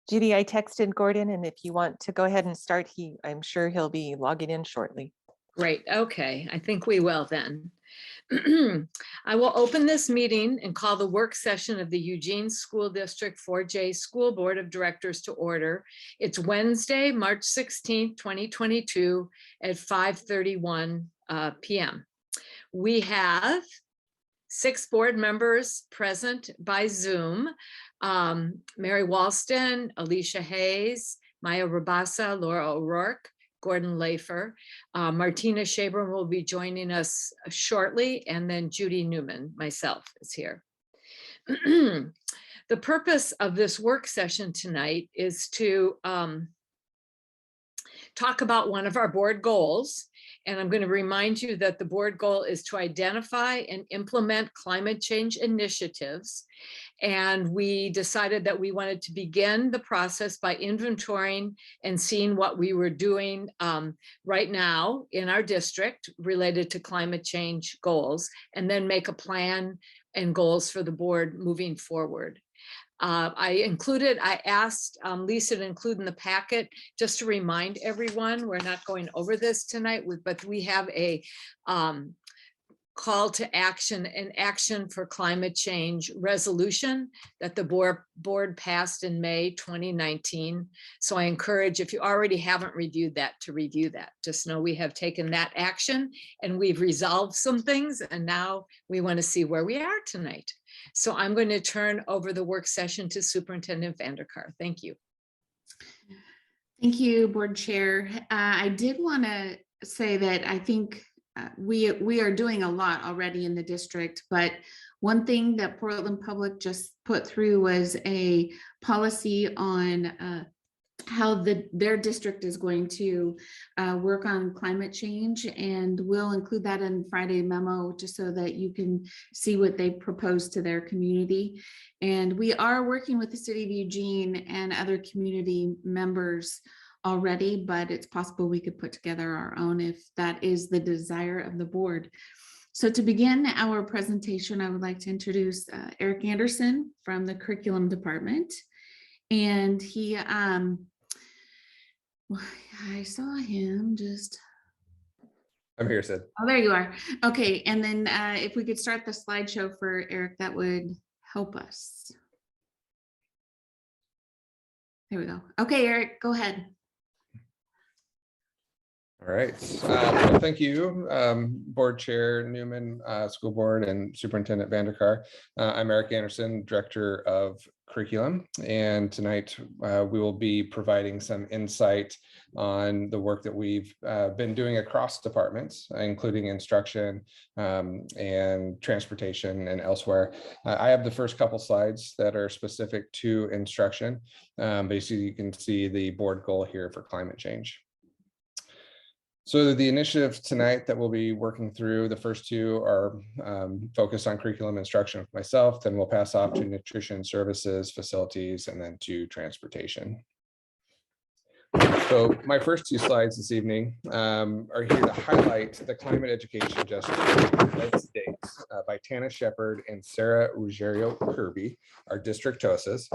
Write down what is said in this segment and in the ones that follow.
Judy, I texted Gordon, and if you want to go ahead and start, I'm sure he'll be logging in shortly. Great. Okay, I think we will then. I will open this meeting and call the work session of the Eugene School District 4J School Board of Directors to order. It's Wednesday, March 16th, 2022 at 5:31 p.m. We have 6 board members present by Zoom. Mary Walston, Alicia Hayes, Maya Rabasa, Laura O'Rourke, Gordon Lafer. Martina Schaber will be joining us shortly, and then Judy Newman, myself, is here. The purpose of this work session tonight is to talk about one of our board goals. And I'm going to remind you that the board goal is to identify and implement climate change initiatives. And we decided that we wanted to begin the process by inventorying and seeing what we were doing right now in our district related to climate change goals, and then make a plan and goals for the board moving forward. I asked Lisa to include in the packet, just to remind everyone, we're not going over this tonight, but we have a call to action, an action for climate change resolution that the board passed in May 2019. So I encourage, if you already haven't reviewed that, to review that. Just know we have taken that action and we've resolved some things, and now we want to see where we are tonight. So I'm going to turn over the work session to Superintendent Vanderkar. Thank you. Thank you, Board Chair. I did want to say that I think we are doing a lot already in the district, but one thing that Portland Public just put through was a policy on how their district is going to work on climate change, and we'll include that in Friday memo just so that you can see what they propose to their community. And we are working with the City of Eugene and other community members already, but it's possible we could put together our own if that is the desire of the board. So to begin our presentation, I would like to introduce Eric Anderson from the Curriculum Department. And he, I saw him just. I'm here, Sid. Oh, there you are. Okay, and then if we could start the slideshow for Eric, that would help us. There we go. Okay, Eric, go ahead. All right. Well, thank you, Board Chair Newman, School Board, and Superintendent Vanderkar. I'm Eric Anderson, Director of Curriculum, and tonight we will be providing some insight on the work that we've been doing across departments, including instruction and transportation and elsewhere. I have the first couple slides that are specific to instruction. Basically, you can see the board goal here for climate change. So the initiatives tonight that we'll be working through, the first two are focused on curriculum instruction with myself, then we'll pass off to nutrition services, facilities, and then to transportation. So my first two slides this evening are here to highlight the climate education justice United States by Tana Shepard and Sarah Ruggiero Kirby, our district TOSAs.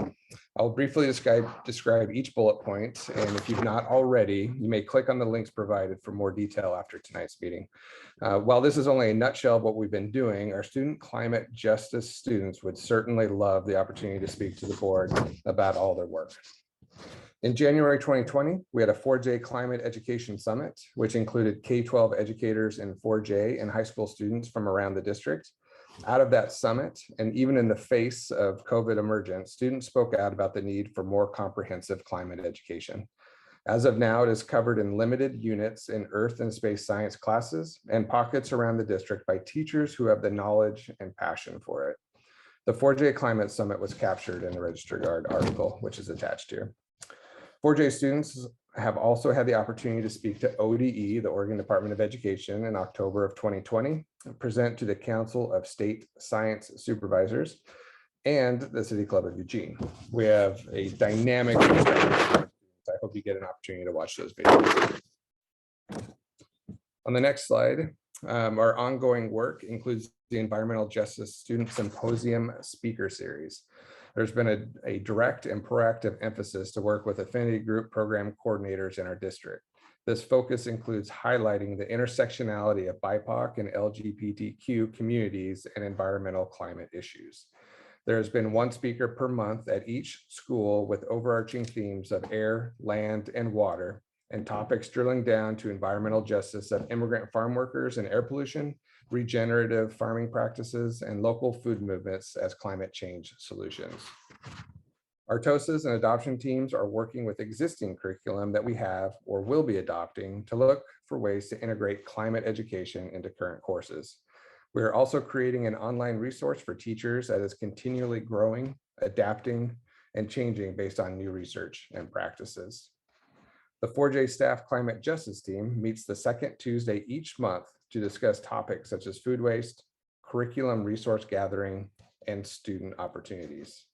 I'll briefly describe each bullet point, and if you've not already, you may click on the links provided for more detail after tonight's meeting. While this is only a nutshell of what we've been doing, our student climate justice students would certainly love the opportunity to speak to the board about all their work. In January 2020, we had a 4J Climate Education Summit, which included K-12 educators and 4J and high school students from around the district. Out of that summit, and even in the face of COVID emergence, students spoke out about the need for more comprehensive climate education. As of now, it is covered in limited units in earth and space science classes and pockets around the district by teachers who have the knowledge and passion for it. The 4J Climate Summit was captured in the Register Guard article, which is attached here. 4J students have also had the opportunity to speak to ODE, the Oregon Department of Education, in October of 2020, present to the Council of State Science Supervisors, and the City Club of Eugene. We have a dynamic discussion. I hope you get an opportunity to watch those videos. On the next slide, our ongoing work includes the Environmental Justice Student Symposium Speaker Series. There's been a direct and proactive emphasis to work with affinity group program coordinators in our district. This focus includes highlighting the intersectionality of BIPOC and LGBTQ communities and environmental climate issues. There has been one speaker per month at each school with overarching themes of air, land, and water, and topics drilling down to environmental justice of immigrant farm workers and air pollution, regenerative farming practices, and local food movements as climate change solutions. Our TOSAs and adoption teams are working with existing curriculum that we have or will be adopting to look for ways to integrate climate education into current courses. We are also creating an online resource for teachers that is continually growing, adapting, and changing based on new research and practices. The 4J staff climate justice team meets the second Tuesday each month to discuss topics such as food waste, curriculum resource gathering, and student opportunities.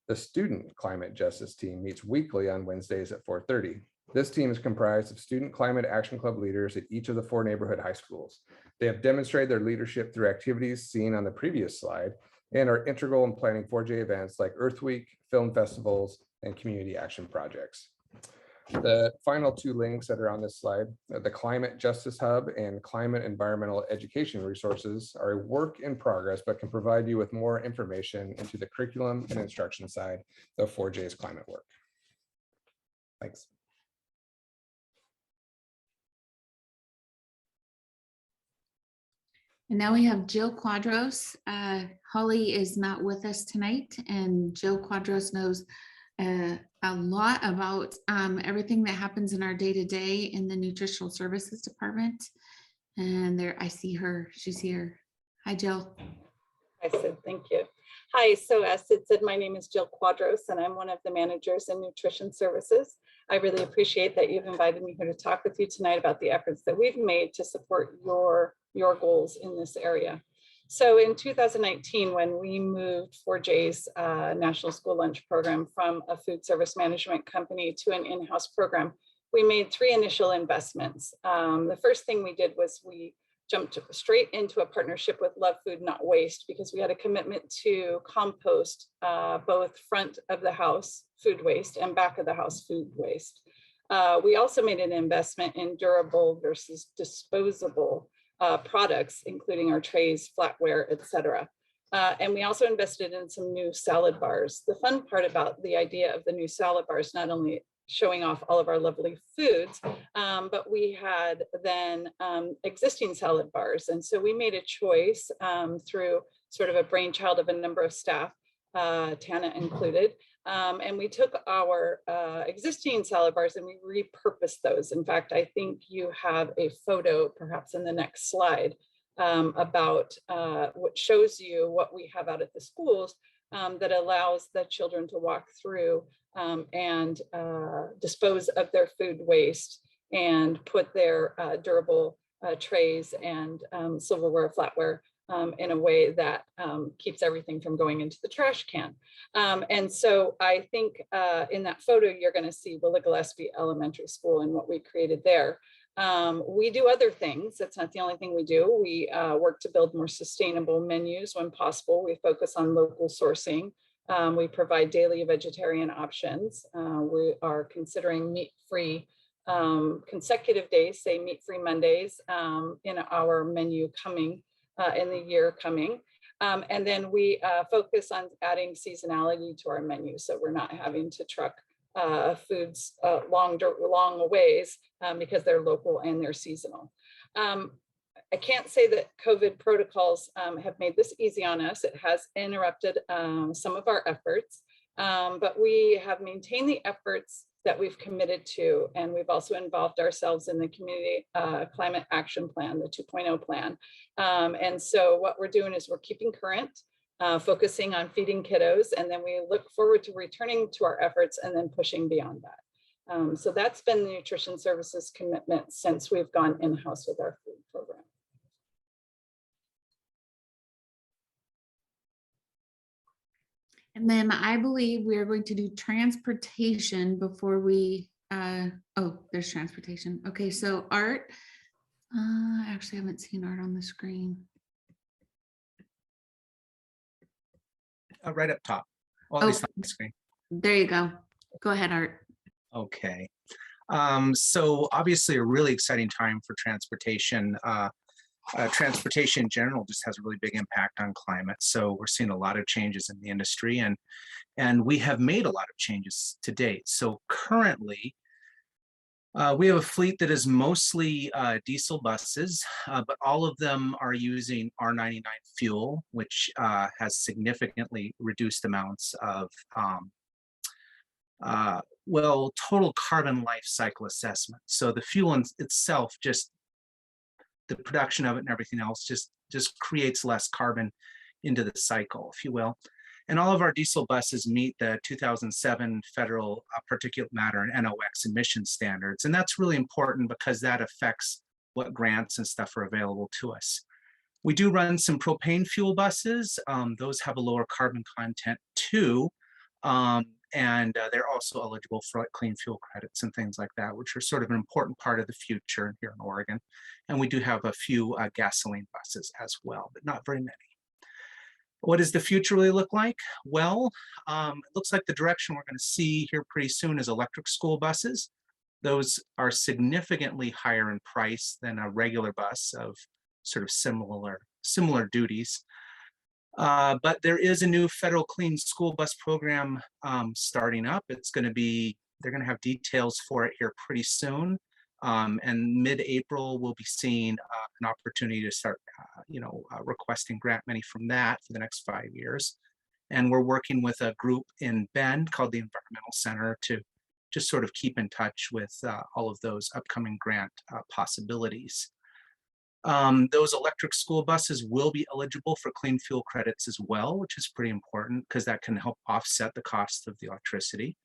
The student climate justice team meets weekly on Wednesdays at 4:30. This team is comprised of student climate action club leaders at each of the 4 neighborhood high schools. They have demonstrated their leadership through activities seen on the previous slide and are integral in planning 4J events like Earth Week, film festivals, and community action projects. The final 2 links that are on this slide, the Climate Justice Hub and Climate Environmental Education resources, are a work in progress, but can provide you with more information into the curriculum and instruction side of 4J's climate work. Thanks. And now we have Jill Quadros. Holly is not with us tonight, and Jill Quadros knows a lot about everything that happens in our day-to-day in the nutritional services department. And there, I see her, she's here. Hi, Jill. I said, thank you. Hi, so as Sid said, my name is Jill Quadros, and I'm one of the managers in nutrition services. I really appreciate that you've invited me here to talk with you tonight about the efforts that we've made to support your goals in this area. So in 2019, when we moved 4J's National School Lunch Program from a food service management company to an in-house program, we made 3 initial investments. The first thing we did was we jumped straight into a partnership with Love Food Not Waste, because we had a commitment to compost both front of the house food waste and back of the house food waste. We also made an investment in durable versus disposable products, including our trays, flatware, etc. And we also invested in some new salad bars. The fun part about the idea of the new salad bars, not only showing off all of our lovely foods, but we had then existing salad bars. And so we made a choice through sort of a brainchild of a number of staff, Tana included, and we took our existing salad bars and we repurposed those. In fact, I think you have a photo perhaps in the next slide about what shows you what we have out at the schools that allows the children to walk through and dispose of their food waste and put their durable trays and silverware, flatware in a way that keeps everything from going into the trash can. And so I think in that photo, you're going to see Willa Gillespie Elementary School and what we created there. We do other things. That's not the only thing we do. We work to build more sustainable menus when possible. We focus on local sourcing. We provide daily vegetarian options. We are considering meat-free consecutive days, say meat-free Mondays in our menu coming in the year coming. And then we focus on adding seasonality to our menu, so we're not having to truck foods long ways because they're local and they're seasonal. I can't say that COVID protocols have made this easy on us. It has interrupted some of our efforts, but we have maintained the efforts that we've committed to, and we've also involved ourselves in the community climate action plan, the 2.0 plan. And so what we're doing is we're keeping current, focusing on feeding kiddos, and then we look forward to returning to our efforts and then pushing beyond that. So that's been the nutrition services commitment since we've gone in-house with our food program. And then I believe we are going to do transportation before we, oh, there's transportation. Okay, so Art, I actually haven't seen Art on the screen. Right up top. Oh, least on the screen. there you go. Go ahead, Art. Okay. So obviously a really exciting time for transportation. Transportation in general just has a really big impact on climate. So we're seeing a lot of changes in the industry, and we have made a lot of changes to date. So currently, we have a fleet that is mostly diesel buses, but all of them are using R99 fuel, which has significantly reduced amounts of total carbon life cycle assessment. So the fuel itself, just the production of it and everything else, just creates less carbon into the cycle, if you will. And all of our diesel buses meet the 2007 federal particulate matter and NOx emission standards. And that's really important because that affects what grants and stuff are available to us. We do run some propane fuel buses. Those have a lower carbon content too. And they're also eligible for like clean fuel credits and things like that, which are sort of an important part of the future here in Oregon. And we do have a few gasoline buses as well, but not very many. What does the future really look like? Well, it looks like the direction we're going to see here pretty soon is electric school buses. Those are significantly higher in price than a regular bus of sort of similar duties. But there is a new federal clean school bus program starting up. They're going to have details for it here pretty soon. And mid-April, we'll be seeing an opportunity to start, requesting grant money from that for the next 5 years. And we're working with a group in Bend called the Environmental Center to just sort of keep in touch with all of those upcoming grant possibilities. Those electric school buses will be eligible for clean fuel credits as well, which is pretty important because that can help offset the cost of the electricity.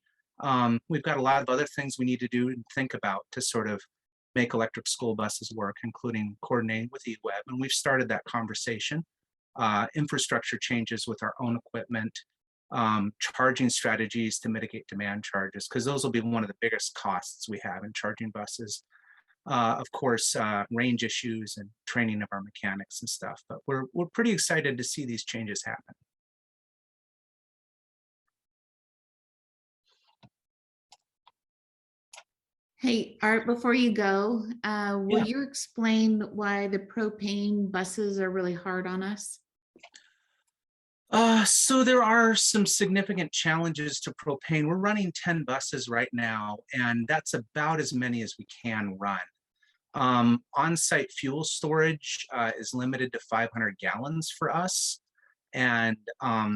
We've got a lot of other things we need to do and think about to sort of make electric school buses work, including coordinating with Eweb. And we've started that conversation. Infrastructure changes with our own equipment, charging strategies to mitigate demand charges, because those will be one of the biggest costs we have in charging buses. Of course, range issues and training of our mechanics and stuff. But we're pretty excited to see these changes happen. Hey, Art, before you go, will Yeah. you explain why the propane buses are really hard on us? So there are some significant challenges to propane. We're running 10 buses right now, and that's about as many as we can run. On-site fuel storage is limited to 500 gallons for us. And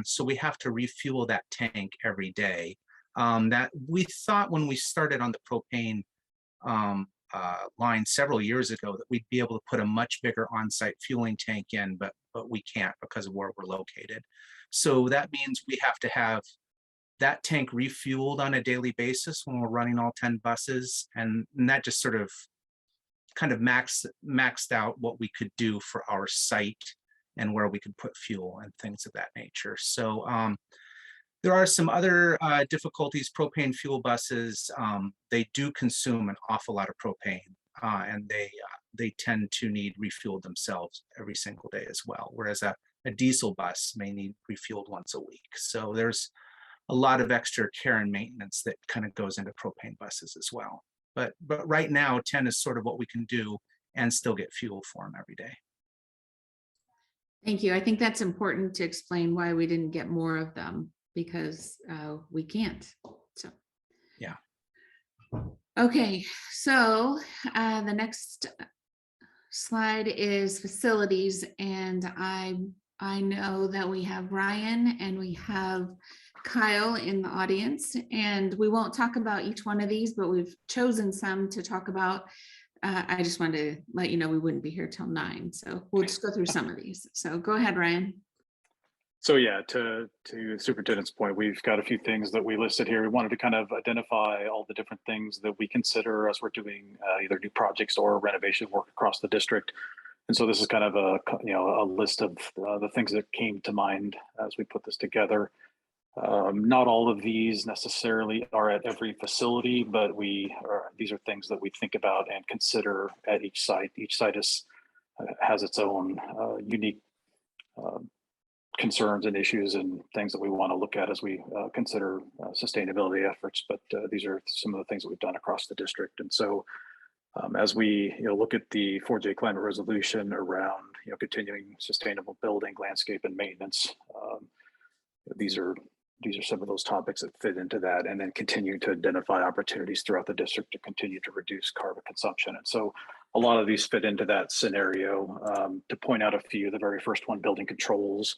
so we have to refuel that tank every day. That we thought when we started on the propane line several years ago that we'd be able to put a much bigger on-site fueling tank in, but we can't because of where we're located. So that means we have to have that tank refueled on a daily basis when we're running all 10 buses. And that just sort of kind of maxed out what we could do for our site and where we could put fuel and things of that nature. So there are some other difficulties. Propane fuel buses, they do consume an awful lot of propane, and they tend to need refueled themselves every single day as well, whereas a diesel bus may need refueled once a week. So there's a lot of extra care and maintenance that kind of goes into propane buses as well. But right now, 10 is sort of what we can do and still get fuel for them every day. Thank you. I think that's important to explain why we didn't get more of them, because we can't. So yeah. Okay, so the next slide is facilities, and I know that we have Ryan and we have Kyle in the audience, and we won't talk about each one of these, but we've chosen some to talk about. I just wanted to let you know we wouldn't be here till 9, so we'll just go through some of these. So go ahead, Ryan. So yeah, to Superintendent's point, we've got a few things that we listed here. We wanted to kind of identify all the different things that we consider as we're doing either new projects or renovation work across the district. And so this is kind of a list of the things that came to mind as we put this together. Not all of these necessarily are at every facility, but these are things that we think about and consider at each site. Each site has its own unique concerns and issues and things that we want to look at as we consider sustainability efforts. But these are some of the things that we've done across the district. And so as we look at the 4J climate resolution around continuing sustainable building, landscape, and maintenance, these are some of those topics that fit into that, and then continue to identify opportunities throughout the district to continue to reduce carbon consumption. And so a lot of these fit into that scenario. To point out a few, the very first one, building controls,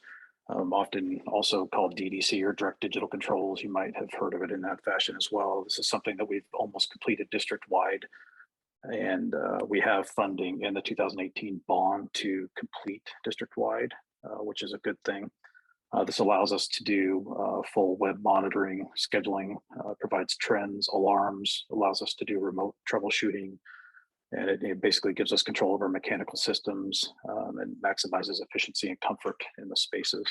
often also called DDC or direct digital controls. You might have heard of it in that fashion as well. This is something that we've almost completed district-wide. And we have funding in the 2018 bond to complete district-wide, which is a good thing. This allows us to do full web monitoring, scheduling, provides trends, alarms, allows us to do remote troubleshooting, and it basically gives us control over mechanical systems and maximizes efficiency and comfort in the spaces.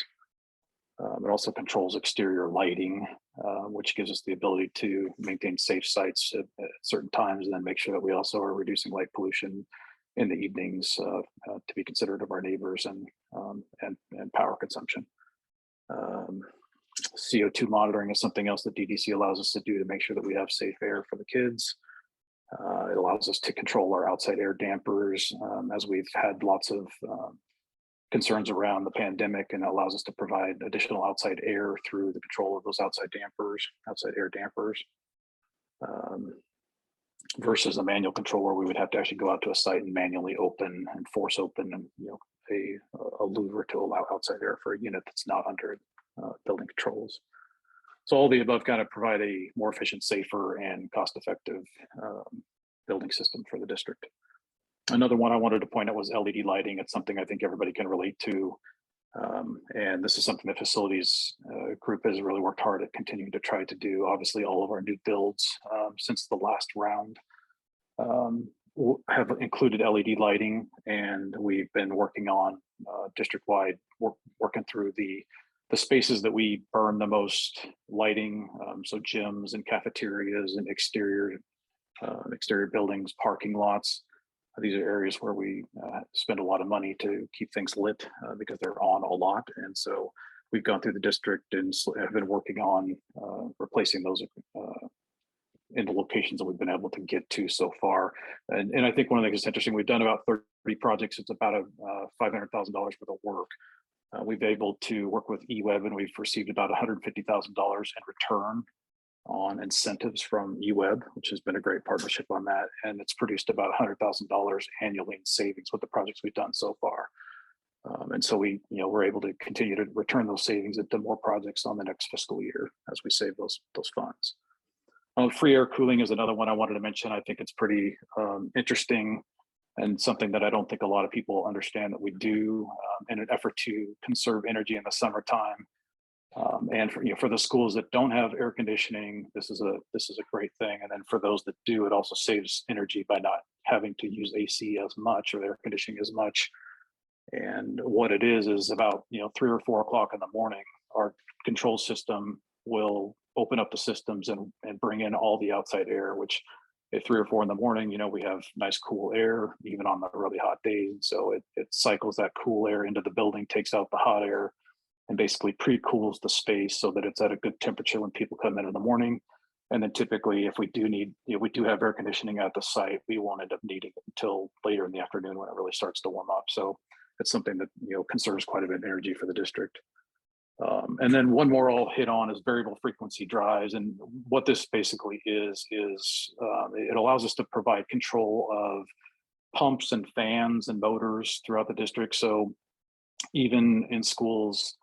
It also controls exterior lighting, which gives us the ability to maintain safe sites at certain times, and then make sure that we also are reducing light pollution in the evenings to be considerate of our neighbors and power consumption. CO2 monitoring is something else that DDC allows us to do to make sure that we have safe air for the kids. It allows us to control our outside air dampers as we've had lots of concerns around the pandemic, and it allows us to provide additional outside air through the control of those outside air dampers, versus a manual control where we would have to actually go out to a site and manually open and force open and a louver to allow outside air for a unit that's not under building controls. So all the above kind of provide a more efficient, safer, and cost-effective building system for the district. Another one I wanted to point out was LED lighting. It's something I think everybody can relate to. And this is something the facilities group has really worked hard at continuing to try to do. Obviously, all of our new builds since the last round have included LED lighting, and we've been working on district-wide, working through the spaces that we burn the most lighting, so gyms and cafeterias and exterior buildings, parking lots. These are areas where we spend a lot of money to keep things lit because they're on a lot. And so we've gone through the district and have been working on replacing those in the locations that we've been able to get to so far. And I think one of the things that's interesting, we've done about 30 projects. It's about $500,000 worth of work. We've been able to work with Eweb, and we've received about $150,000 in return on incentives from Eweb, which has been a great partnership on that. And it's produced about $100,000 annually in savings with the projects we've done so far. And so we're able to continue to return those savings into more projects on the next fiscal year as we save those funds. Free air cooling is another one I wanted to mention. I think it's pretty interesting and something that I don't think a lot of people understand that we do in an effort to conserve energy in the summertime. And for the schools that don't have air conditioning, this is a great thing. And then for those that do, it also saves energy by not having to use AC as much or air conditioning as much. And what it is about 3 or 4 o'clock in the morning, our control system will open up the systems and bring in all the outside air, which at 3 or 4 in the morning, we have nice cool air, even on the really hot days. So it cycles that cool air into the building, takes out the hot air, and basically pre-cools the space so that it's at a good temperature when people come in the morning. And then typically, if we do have air conditioning at the site, we won't end up needing it until later in the afternoon when it really starts to warm up. So it's something that conserves quite a bit of energy for the district. And then one more I'll hit on is variable frequency drives. And what this basically is it allows us to provide control of pumps and fans and motors throughout the district. So even in schools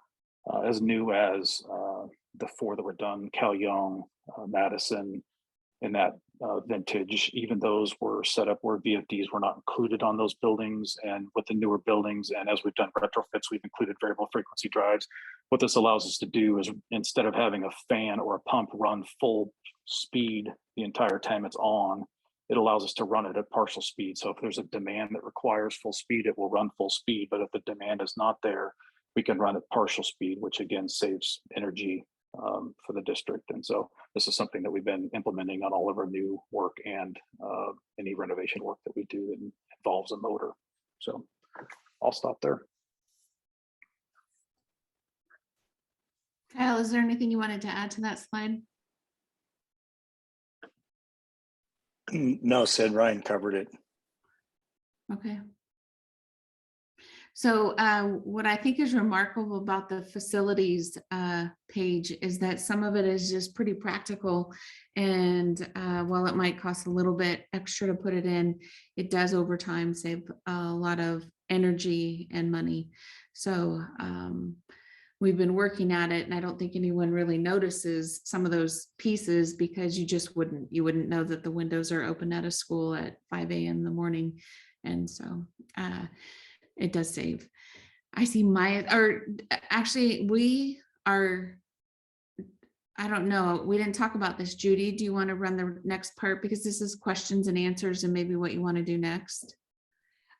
as new as the 4 that were done, Cal Young, Madison, in that vintage, even those were set up where VFDs were not included on those buildings. And with the newer buildings, and as we've done retrofits, we've included variable frequency drives. What this allows us to do is, instead of having a fan or a pump run full speed the entire time it's on, it allows us to run it at partial speed. So if there's a demand that requires full speed, it will run full speed. But if the demand is not there, we can run at partial speed, which again saves energy for the district. And so this is something that we've been implementing on all of our new work and any renovation work that we do that involves a motor. So I'll stop there. Kyle, is there anything you wanted to add to that slide? No, Sid, Ryan covered it. Okay. So what I think is remarkable about the facilities page is that some of it is just pretty practical. And while it might cost a little bit extra to put it in, it does over time save a lot of energy and money. So we've been working at it, and I don't think anyone really notices some of those pieces because you wouldn't know that the windows are open at a school at 5 a.m. in the morning. And so it does save. I see actually I don't know, we didn't talk about this. Judy, do you want to run the next part? Because this is questions and answers and maybe what you want to do next.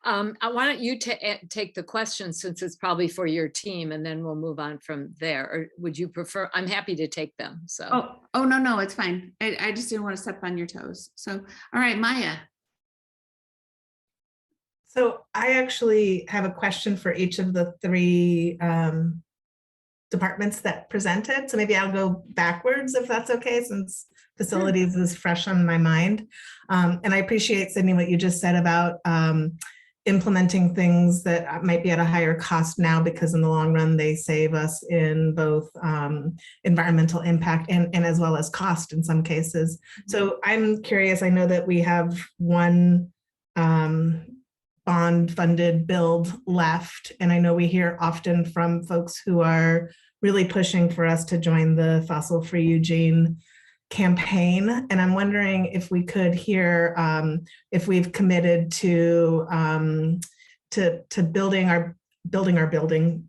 Why don't you take the questions since it's probably for your team, and then we'll move on from there. Or would you prefer? I'm happy to take them. So. Oh, no, it's fine. I just didn't want to step on your toes. So, all right, Maya. So I actually have a question for each of the three departments that presented. So maybe I'll go backwards if that's okay, since facilities is fresh on my mind. And I appreciate, Sydney, what you just said about implementing things that might be at a higher cost now, because in the long run, they save us in both environmental impact and as well as cost in some cases. So I'm curious, I know that we have one bond funded build left. And I know we hear often from folks who are really pushing for us to join the Fossil Free Eugene campaign. And I'm wondering if we could hear if we've committed to building our building,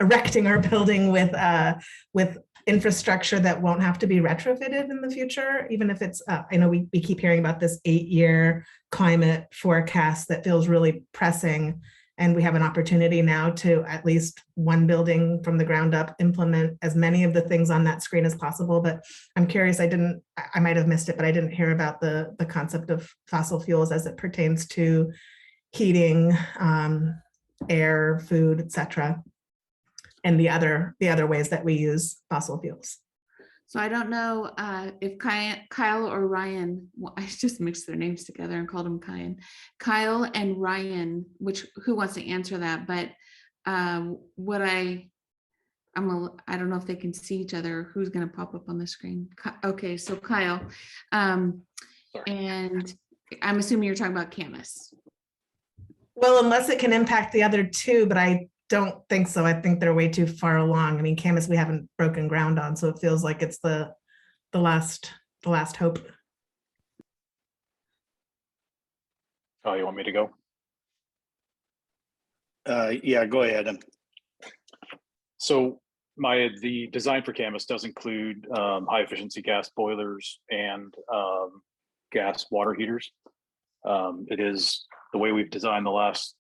erecting our building with infrastructure that won't have to be retrofitted in the future, even if it's, I know we keep hearing about this 8-year climate forecast that feels really pressing. And we have an opportunity now to at least one building from the ground up implement as many of the things on that screen as possible. But I'm curious, I might have missed it, but I didn't hear about the concept of fossil fuels as it pertains to heating, air, food, etc., and the other ways that we use fossil fuels. So I don't know if Kyle or Ryan, well, I just mixed their names together and called them Kyle and Ryan, who wants to answer that? But I don't know if they can see each other. Who's going to pop up on the screen? Okay, so Kyle, and I'm assuming you're talking about Camus. Well, unless it can impact the other two, but I don't think so. I think they're way too far along. I mean, Camus, we haven't broken ground on, so it feels like it's the last hope. Oh, you want me to go? Yeah, go ahead. So the design for Camus does include high efficiency gas boilers and gas water heaters. It is the way we've designed the last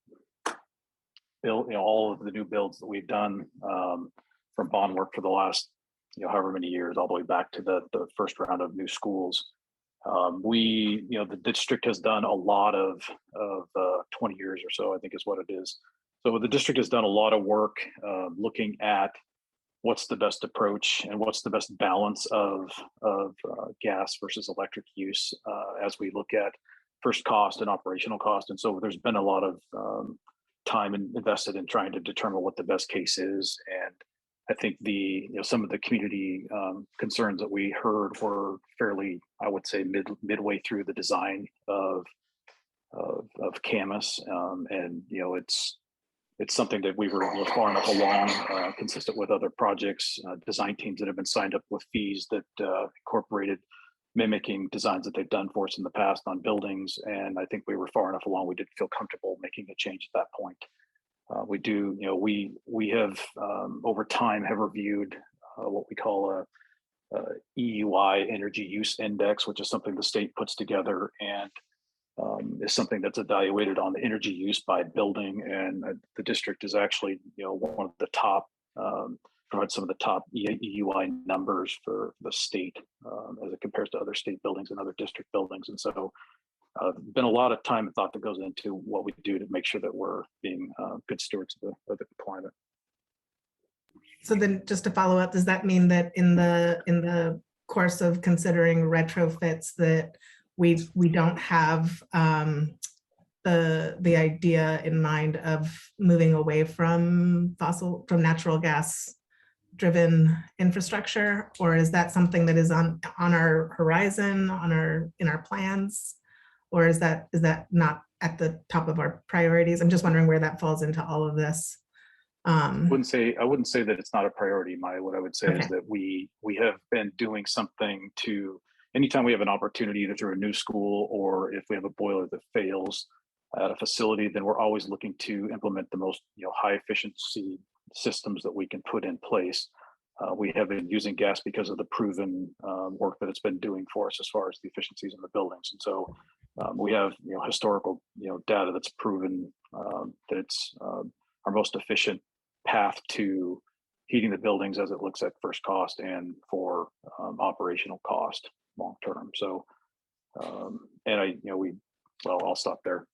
build, all of the new builds that we've done from bond work for the last, however many years, all the way back to the first round of new schools. The district has done a lot of 20 years or so, I think is what it is. So the district has done a lot of work looking at what's the best approach and what's the best balance of gas versus electric use as we look at first cost and operational cost. And so there's been a lot of time invested in trying to determine what the best case is. And I think some of the community concerns that we heard were fairly, I would say, midway through the design of Camus. And it's something that we're far enough along, consistent with other projects, design teams that have been signed up with fees that incorporated mimicking designs that they've done for us in the past on buildings. And I think we were far enough along, we didn't feel comfortable making a change at that point. We have over time have reviewed what we call a EUI energy use index, which is something the state puts together and is something that's evaluated on the energy use by building. And the district is actually, one of the top, provides some of the top EUI numbers for the state as it compares to other state buildings and other district buildings. And so been a lot of time and thought that goes into what we do to make sure that we're being good stewards of the climate. So then just to follow up, does that mean that in the course of considering retrofits that we don't have the idea in mind of moving away from natural gas driven infrastructure? Or is that something that is on our horizon, in our plans? Or is that not at the top of our priorities? I'm just wondering where that falls into all of this. I wouldn't say that it's not a priority, Maya. What I would say is Okay. that we have been doing something to, anytime we have an opportunity, either through a new school or if we have a boiler that fails at a facility, then we're always looking to implement the most high efficiency systems that we can put in place. We have been using gas because of the proven work that it's been doing for us as far as the efficiencies in the buildings, and so we have historical data that's proven that it's our most efficient path to heating the buildings as it looks at first cost and for operational cost long term. So, and I'll stop there.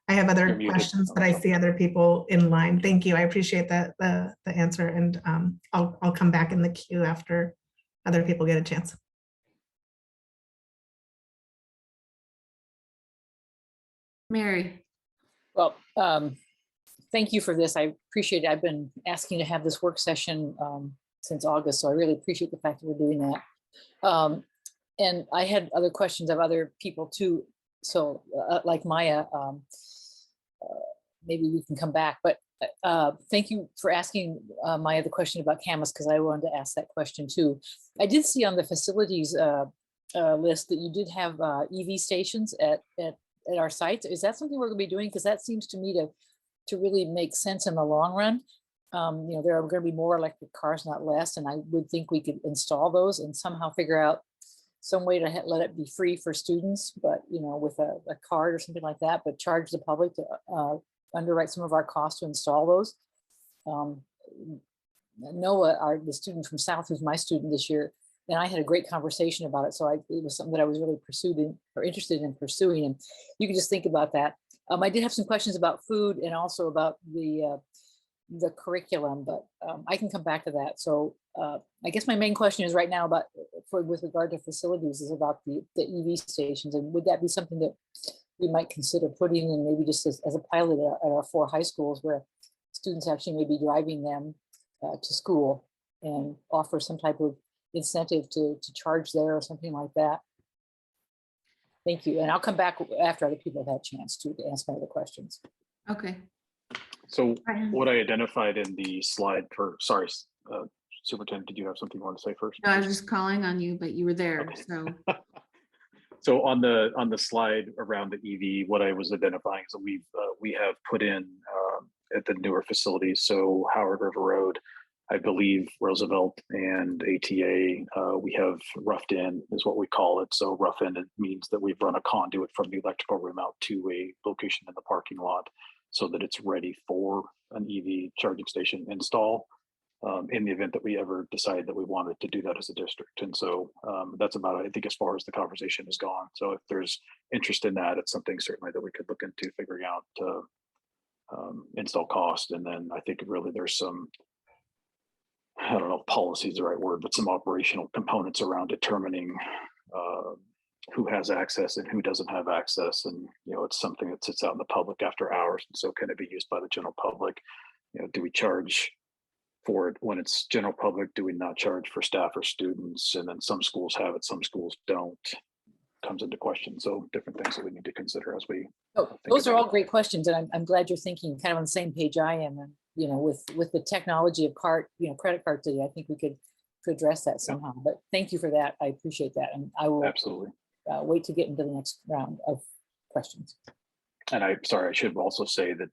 I have other You're muted. questions, but I see other people in line. Thank you. I appreciate that the answer, and I'll come back in the queue after other people get a chance. Mary. Well, thank you for this. I appreciate it. I've been asking to have this work session since August, so I really appreciate the fact that we're doing that. And I had other questions of other people too. So like Maya, maybe we can come back, but thank you for asking Maya the question about cameras, because I wanted to ask that question too. I did see on the facilities list that you did have EV stations at our sites. Is that something we're going to be doing? Because that seems to me to really make sense in the long run. There are going to be more electric cars, not less, and I would think we could install those and somehow figure out some way to let it be free for students, but with a card or something like that, but charge the public to underwrite some of our costs to install those. Noah, the student from South, who's my student this year, and I had a great conversation about it. So it was something that I was really interested in pursuing, and you can just think about that. I did have some questions about food and also about the curriculum, but I can come back to that. So I guess my main question is right now with regard to facilities is about the EV stations, and would that be something that we might consider putting in maybe just as a pilot at our 4 high schools where students actually may be driving them to school and offer some type of incentive to charge there or something like that? Thank you. And I'll come back after other people have had a chance to ask my other questions. Okay. So what I identified in the slide sorry, Superintendent, did you have something you want to say first? No, I was just calling on you, but you were there. Okay. So So on the slide around the EV, what I was identifying is that we have put in at the newer facilities. So Howard River Road, I believe Roosevelt and ATA, we have roughed in is what we call it. So rough in, it means that we've run a conduit from the electrical room out to a location in the parking lot so that it's ready for an EV charging station install in the event that we ever decide that we wanted to do that as a district. And so that's about, I think, as far as the conversation has gone. So if there's interest in that, it's something certainly that we could look into figuring out install cost. And then I think really there's some, I don't know if policy is the right word, but some operational components around determining who has access and who doesn't have access. And, it's something that sits out in the public after hours. And so can it be used by the general public? Do we charge for it when it's general public? Do we not charge for staff or students? And then some schools have it, some schools don't. Comes into question. So different things that we need to consider as we. Those are all great questions, and I'm glad you're thinking kind of on the same page I am. And with the technology of credit card today, I think we could address that somehow. But thank you for that. I appreciate that, and I will absolutely wait to get into the next round of questions. And I should also say that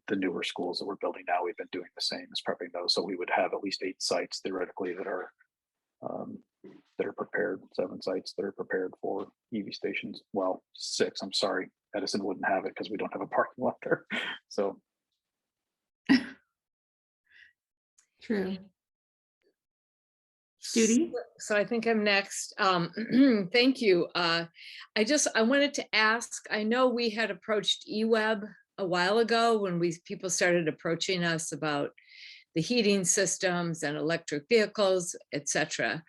the newer schools that we're building now, we've been doing the same as prepping those. So we would have at least 8 sites theoretically that are prepared, 7 sites that are prepared for EV stations. Well, 6, I'm sorry. Edison wouldn't have it because we don't have a parking lot there. So. true. Judy? So I think I'm next. Thank you. I wanted to ask, I know we had approached Eweb a while ago when people started approaching us about the heating systems and electric vehicles, etc.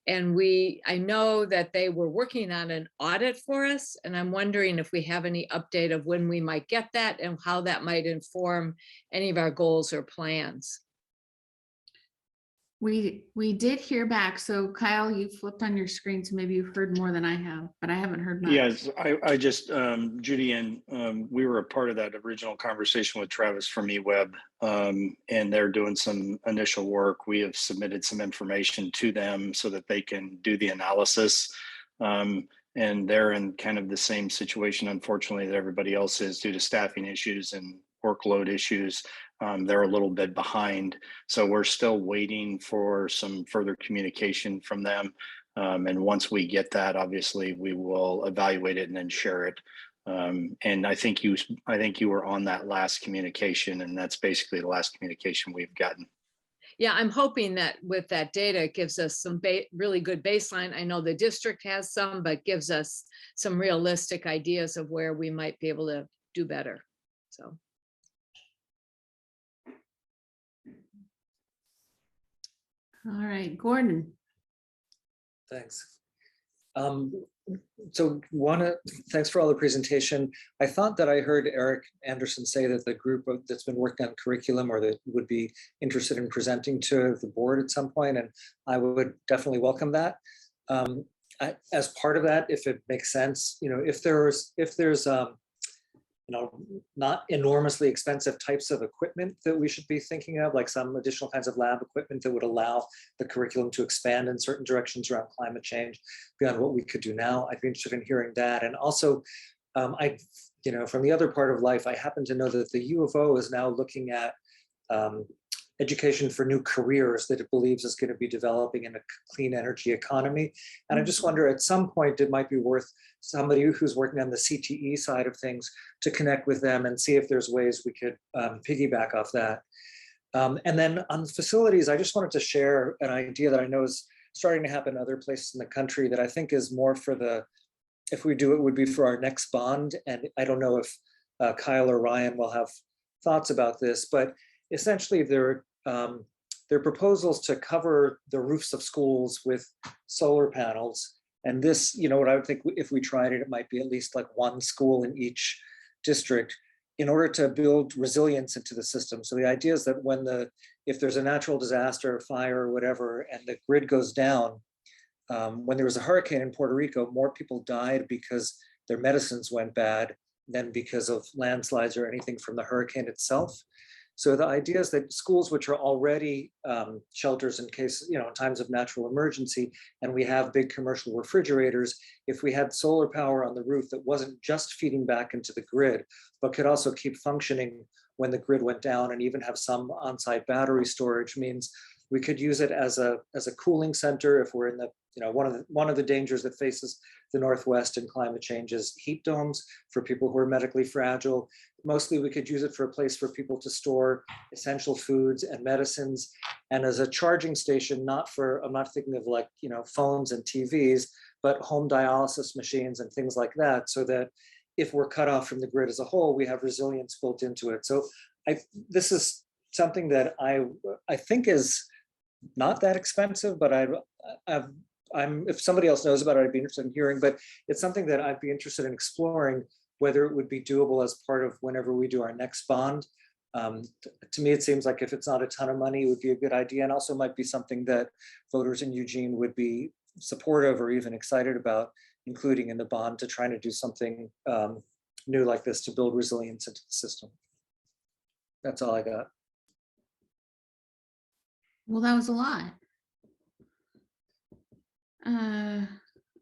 And I know that they were working on an audit for us, and I'm wondering if we have any update of when we might get that and how that might inform any of our goals or plans. We did hear back. So Kyle, you flipped on your screen, so maybe you've heard more than I have, but I haven't heard much. Yes, I just, Judy, and we were a part of that original conversation with Travis from Eweb, and they're doing some initial work. We have submitted some information to them so that they can do the analysis. And they're in kind of the same situation, unfortunately, that everybody else is due to staffing issues and workload issues. They're a little bit behind. So we're still waiting for some further communication from them. And once we get that, obviously, we will evaluate it and then share it. And I think you were on that last communication, and that's basically the last communication we've gotten. Yeah, I'm hoping that with that data, it gives us some really good baseline. I know the district has some, but gives us some realistic ideas of where we might be able to do better. So. All right, Gordon. Thanks. So thanks for all the presentation. I thought that I heard Eric Anderson say that the group that's been working on curriculum or that would be interested in presenting to the board at some point, and I would definitely welcome that. As part of that, if it makes sense, if there's not enormously expensive types of equipment that we should be thinking of, like some additional kinds of lab equipment that would allow the curriculum to expand in certain directions around climate change beyond what we could do now. I'd be interested in hearing that. And also, from the other part of life, I happen to know that the U of O is now looking at education for new careers that it believes is going to be developing in a clean energy economy. And I just wonder, at some point, it might be worth somebody who's working on the CTE side of things to connect with them and see if there's ways we could piggyback off that. And then on facilities, I just wanted to share an idea that I know is starting to happen in other places in the country that I think is more for if we do it, would be for our next bond. And I don't know if Kyle or Ryan will have thoughts about this, but essentially there are proposals to cover the roofs of schools with solar panels. And this, what I would think if we tried it, it might be at least like one school in each district in order to build resilience into the system. So the idea is that if there's a natural disaster, fire or whatever, and the grid goes down, when there was a hurricane in Puerto Rico, more people died because their medicines went bad than because of landslides or anything from the hurricane itself. So the idea is that schools, which are already shelters in case, in times of natural emergency, and we have big commercial refrigerators, if we had solar power on the roof that wasn't just feeding back into the grid, but could also keep functioning when the grid went down and even have some on-site battery storage, means we could use it as a cooling center if we're in the, one of the dangers that faces the Northwest in climate change is heat domes for people who are medically fragile. Mostly we could use it for a place for people to store essential foods and medicines, and as a charging station, I'm not thinking of like, phones and TVs, but home dialysis machines and things like that, so that if we're cut off from the grid as a whole, we have resilience built into it. So this is something that I think is not that expensive, but if somebody else knows about it, I'd be interested in hearing, but it's something that I'd be interested in exploring, whether it would be doable as part of whenever we do our next bond. To me, it seems like if it's not a ton of money, it would be a good idea, and also might be something that voters in Eugene would be supportive or even excited about including in the bond to trying to do something new like this to build resilience into the system. That's all I got. Well, that was a lot.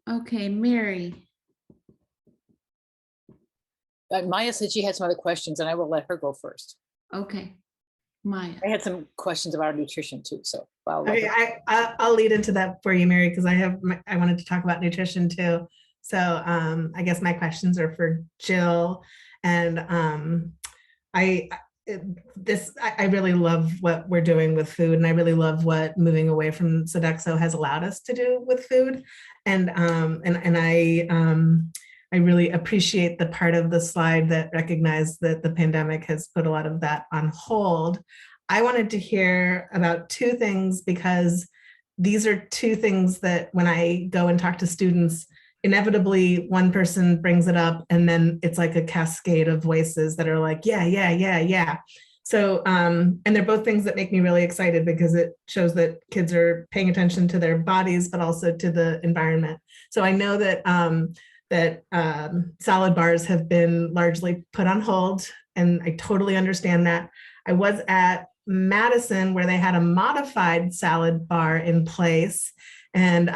Okay, Mary. Maya said she had some other questions, and I will let her go first. Okay, Maya. I had some questions about nutrition too, so I'll lead into that for you, Mary, because I wanted to talk about nutrition too. So I guess my questions are for Jill, and I really love what we're doing with food, and I really love what moving away from Sodexo has allowed us to do with food. And I really appreciate the part of the slide that recognized that the pandemic has put a lot of that on hold. I wanted to hear about two things, because these are two things that when I go and talk to students, inevitably one person brings it up, and then it's like a cascade of voices that are like, yeah, yeah, yeah, yeah. So, and they're both things that make me really excited, because it shows that kids are paying attention to their bodies, but also to the environment. So I know that salad bars have been largely put on hold, and I totally understand that. I was at Madison where they had a modified salad bar in place, and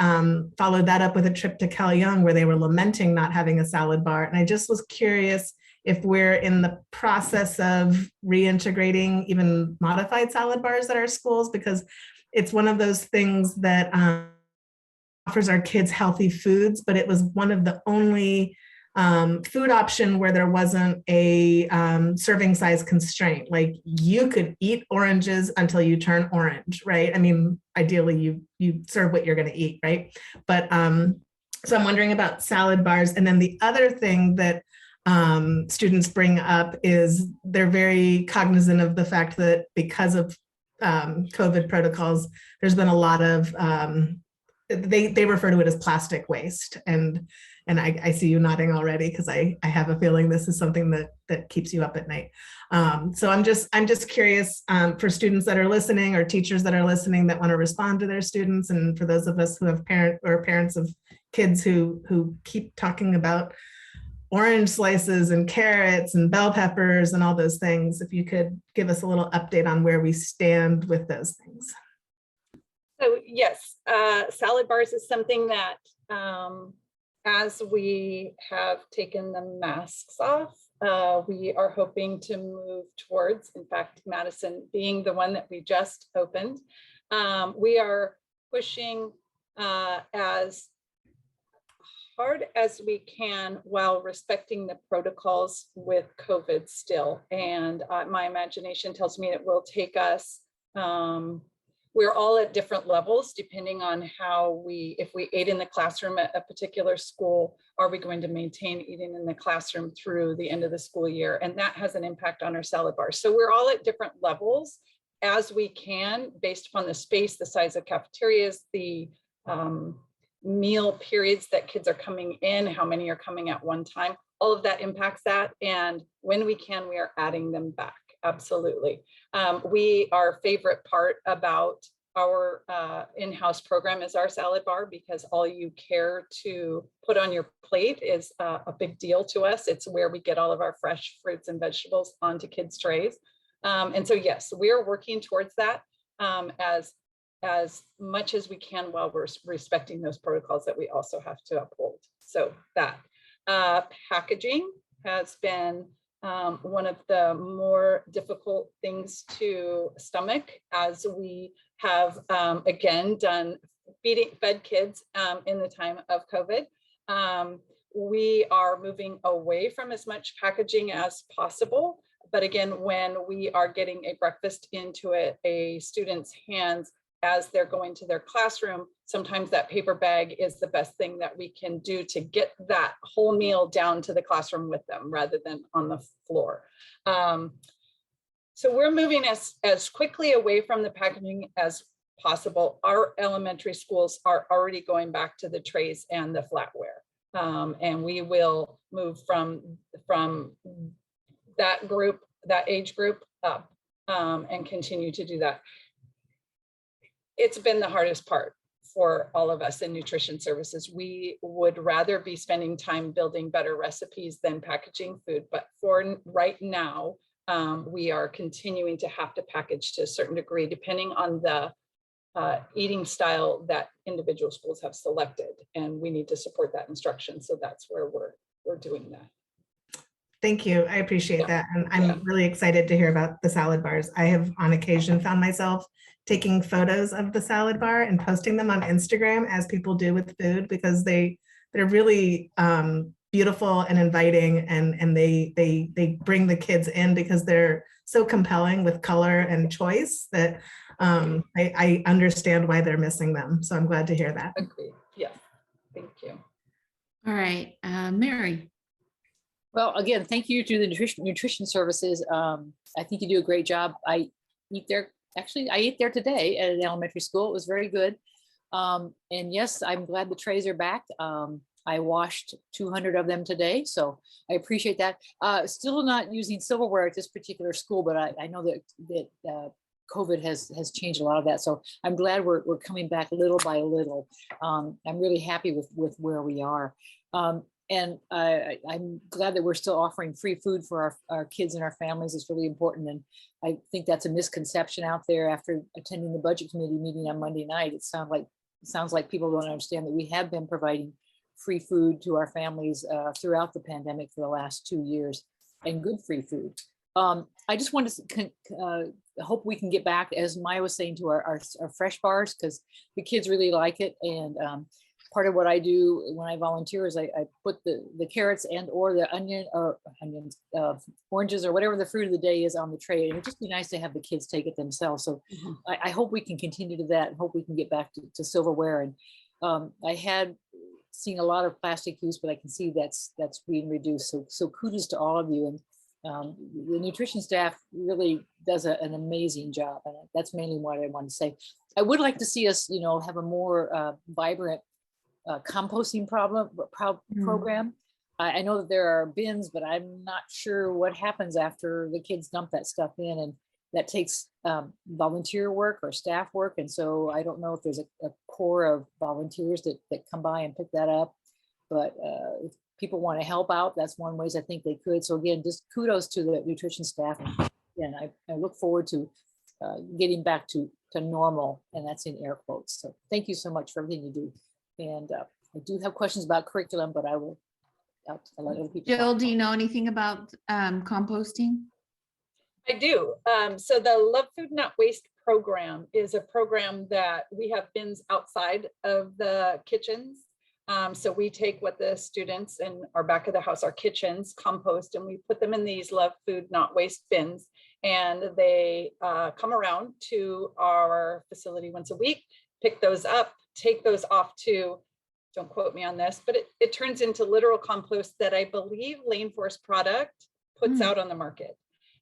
followed that up with a trip to Cal Young where they were lamenting not having a salad bar. And I just was curious if we're in the process of reintegrating even modified salad bars at our schools, because it's one of those things that offers our kids healthy foods, but it was one of the only food option where there wasn't a serving size constraint. Like, you could eat oranges until you turn orange, right? I mean, ideally you serve what you're going to eat, right? But so I'm wondering about salad bars. And then the other thing that students bring up is they're very cognizant of the fact that because of COVID protocols, there's been a lot of they refer to it as plastic waste. And I see you nodding already, because I have a feeling this is something that keeps you up at night. So I'm just curious, for students that are listening, or teachers that are listening that want to respond to their students, and for those of us who have parents of kids who keep talking about orange slices and carrots and bell peppers and all those things, if you could give us a little update on where we stand with those things. So yes, salad bars is something that as we have taken the masks off, we are hoping to move towards, in fact, Madison being the one that we just opened. We are pushing as hard as we can while respecting the protocols with COVID still. And my imagination tells me it will take us, we're all at different levels depending on how if we ate in the classroom at a particular school, are we going to maintain eating in the classroom through the end of the school year? And that has an impact on our salad bars. So we're all at different levels as we can, based upon the space, the size of cafeterias, the meal periods that kids are coming in, how many are coming at one time. All of that impacts that. And when we can, we are adding them back. Absolutely. Our favorite part about our in-house program is our salad bar, because all you care to put on your plate is a big deal to us. It's where we get all of our fresh fruits and vegetables onto kids' trays. And so, yes, we are working towards that as much as we can, while we're respecting those protocols that we also have to uphold. So that packaging has been one of the more difficult things to stomach, as we have again fed kids in the time of COVID. We are moving away from as much packaging as possible. But again, when we are getting a breakfast into a student's hands as they're going to their classroom, sometimes that paper bag is the best thing that we can do to get that whole meal down to the classroom with them rather than on the floor. So we're moving as quickly away from the packaging as possible. Our elementary schools are already going back to the trays and the flatware. And we will move from that age group up and continue to do that. It's been the hardest part for all of us in nutrition services. We would rather be spending time building better recipes than packaging food. But for right now, we are continuing to have to package to a certain degree, depending on the eating style that individual schools have selected. And we need to support that instruction. So that's where we're doing that. Thank you. I appreciate that. And I'm really excited to hear about the salad bars. I have on occasion found myself taking photos of the salad bar and posting them on Instagram, as people do with food, because they're really beautiful and inviting, and they bring the kids in because they're so compelling with color and choice that I understand why they're missing them. So I'm glad to hear that. Agreed. Yes. Thank you. All right, Mary. Well, again, thank you to the nutrition services. I think you do a great job. I ate there today at an elementary school. It was very good. And yes, I'm glad the trays are back. I washed 200 of them today, so I appreciate that. Still not using silverware at this particular school, but I know that COVID has changed a lot of that. So I'm glad we're coming back little by little. I'm really happy with where we are. And I'm glad that we're still offering free food for our kids and our families. It's really important. And I think that's a misconception out there after attending the budget committee meeting on Monday night. It sounds like people don't understand that we have been providing free food to our families throughout the pandemic for the last 2 years, and good free food. I just wanted to hope we can get back, as Maya was saying, to our fresh bars, because the kids really like it. And part of what I do when I volunteer is I put the carrots and or the onions, oranges, or whatever the fruit of the day is on the tray. And it'd just be nice to have the kids take it themselves. So I hope we can continue to that, and hope we can get back to silverware. And I had seen a lot of plastic use, but I can see that's being reduced. So kudos to all of you. And the nutrition staff really does an amazing job. And that's mainly what I want to say. I would like to see us, have a more vibrant composting program. I know that there are bins, but I'm not sure what happens after the kids dump that stuff in, and that takes volunteer work or staff work. And so I don't know if there's a core of volunteers that come by and pick that up, but if people want to help out, that's one ways I think they could. So again, just kudos to the nutrition staff. And I look forward to getting back to normal, and that's in air quotes. So thank you so much for everything you do. And I do have questions about curriculum, but I'll let other people. Jill, do you know anything about composting? I do. So the Love Food Not Waste program is a program that we have bins outside of the kitchens. So we take what the students in our back of the house, our kitchens, compost, and we put them in these Love Food Not Waste bins. And they come around to our facility once a week, pick those up, take those off to, don't quote me on this, but it turns into literal compost that I believe Lane Forest Product puts out on the market.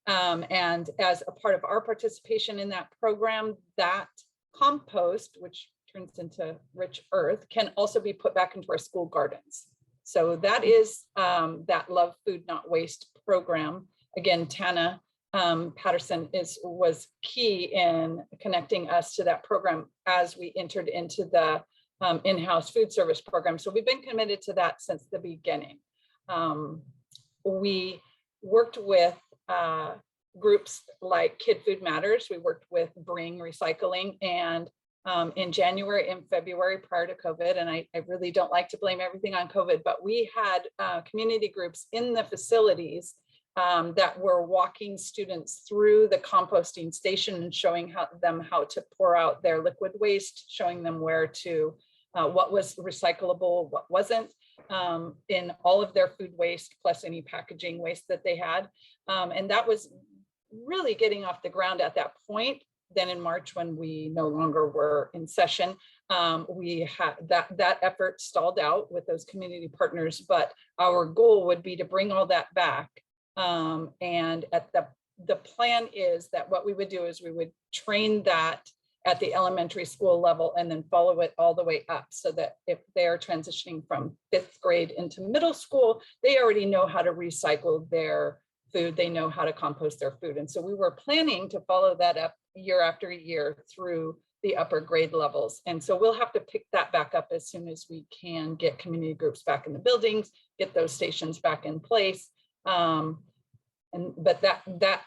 And as a part of our participation in that program, that compost, which turns into rich earth, can also be put back into our school gardens. So that is that Love Food Not Waste program. Again, Tana Patterson was key in connecting us to that program as we entered into the in-house food service program. So we've been committed to that since the beginning. We worked with groups like Kid Food Matters. We worked with Bring Recycling, and in January and February prior to COVID, and I really don't like to blame everything on COVID, but we had community groups in the facilities that were walking students through the composting station and showing them how to pour out their liquid waste, showing them where to, what was recyclable, what wasn't, in all of their food waste, plus any packaging waste that they had. And that was really getting off the ground at that point. Then in March, when we no longer were in session, we had that effort stalled out with those community partners, but our goal would be to bring all that back. And at the plan is that what we would do is we would train that at the elementary school level and then follow it all the way up, so that if they're transitioning from 5th grade into middle school, they already know how to recycle their food, they know how to compost their food. And so we were planning to follow that up year after year through the upper grade levels. And so we'll have to pick that back up as soon as we can get community groups back in the buildings, get those stations back in place. But that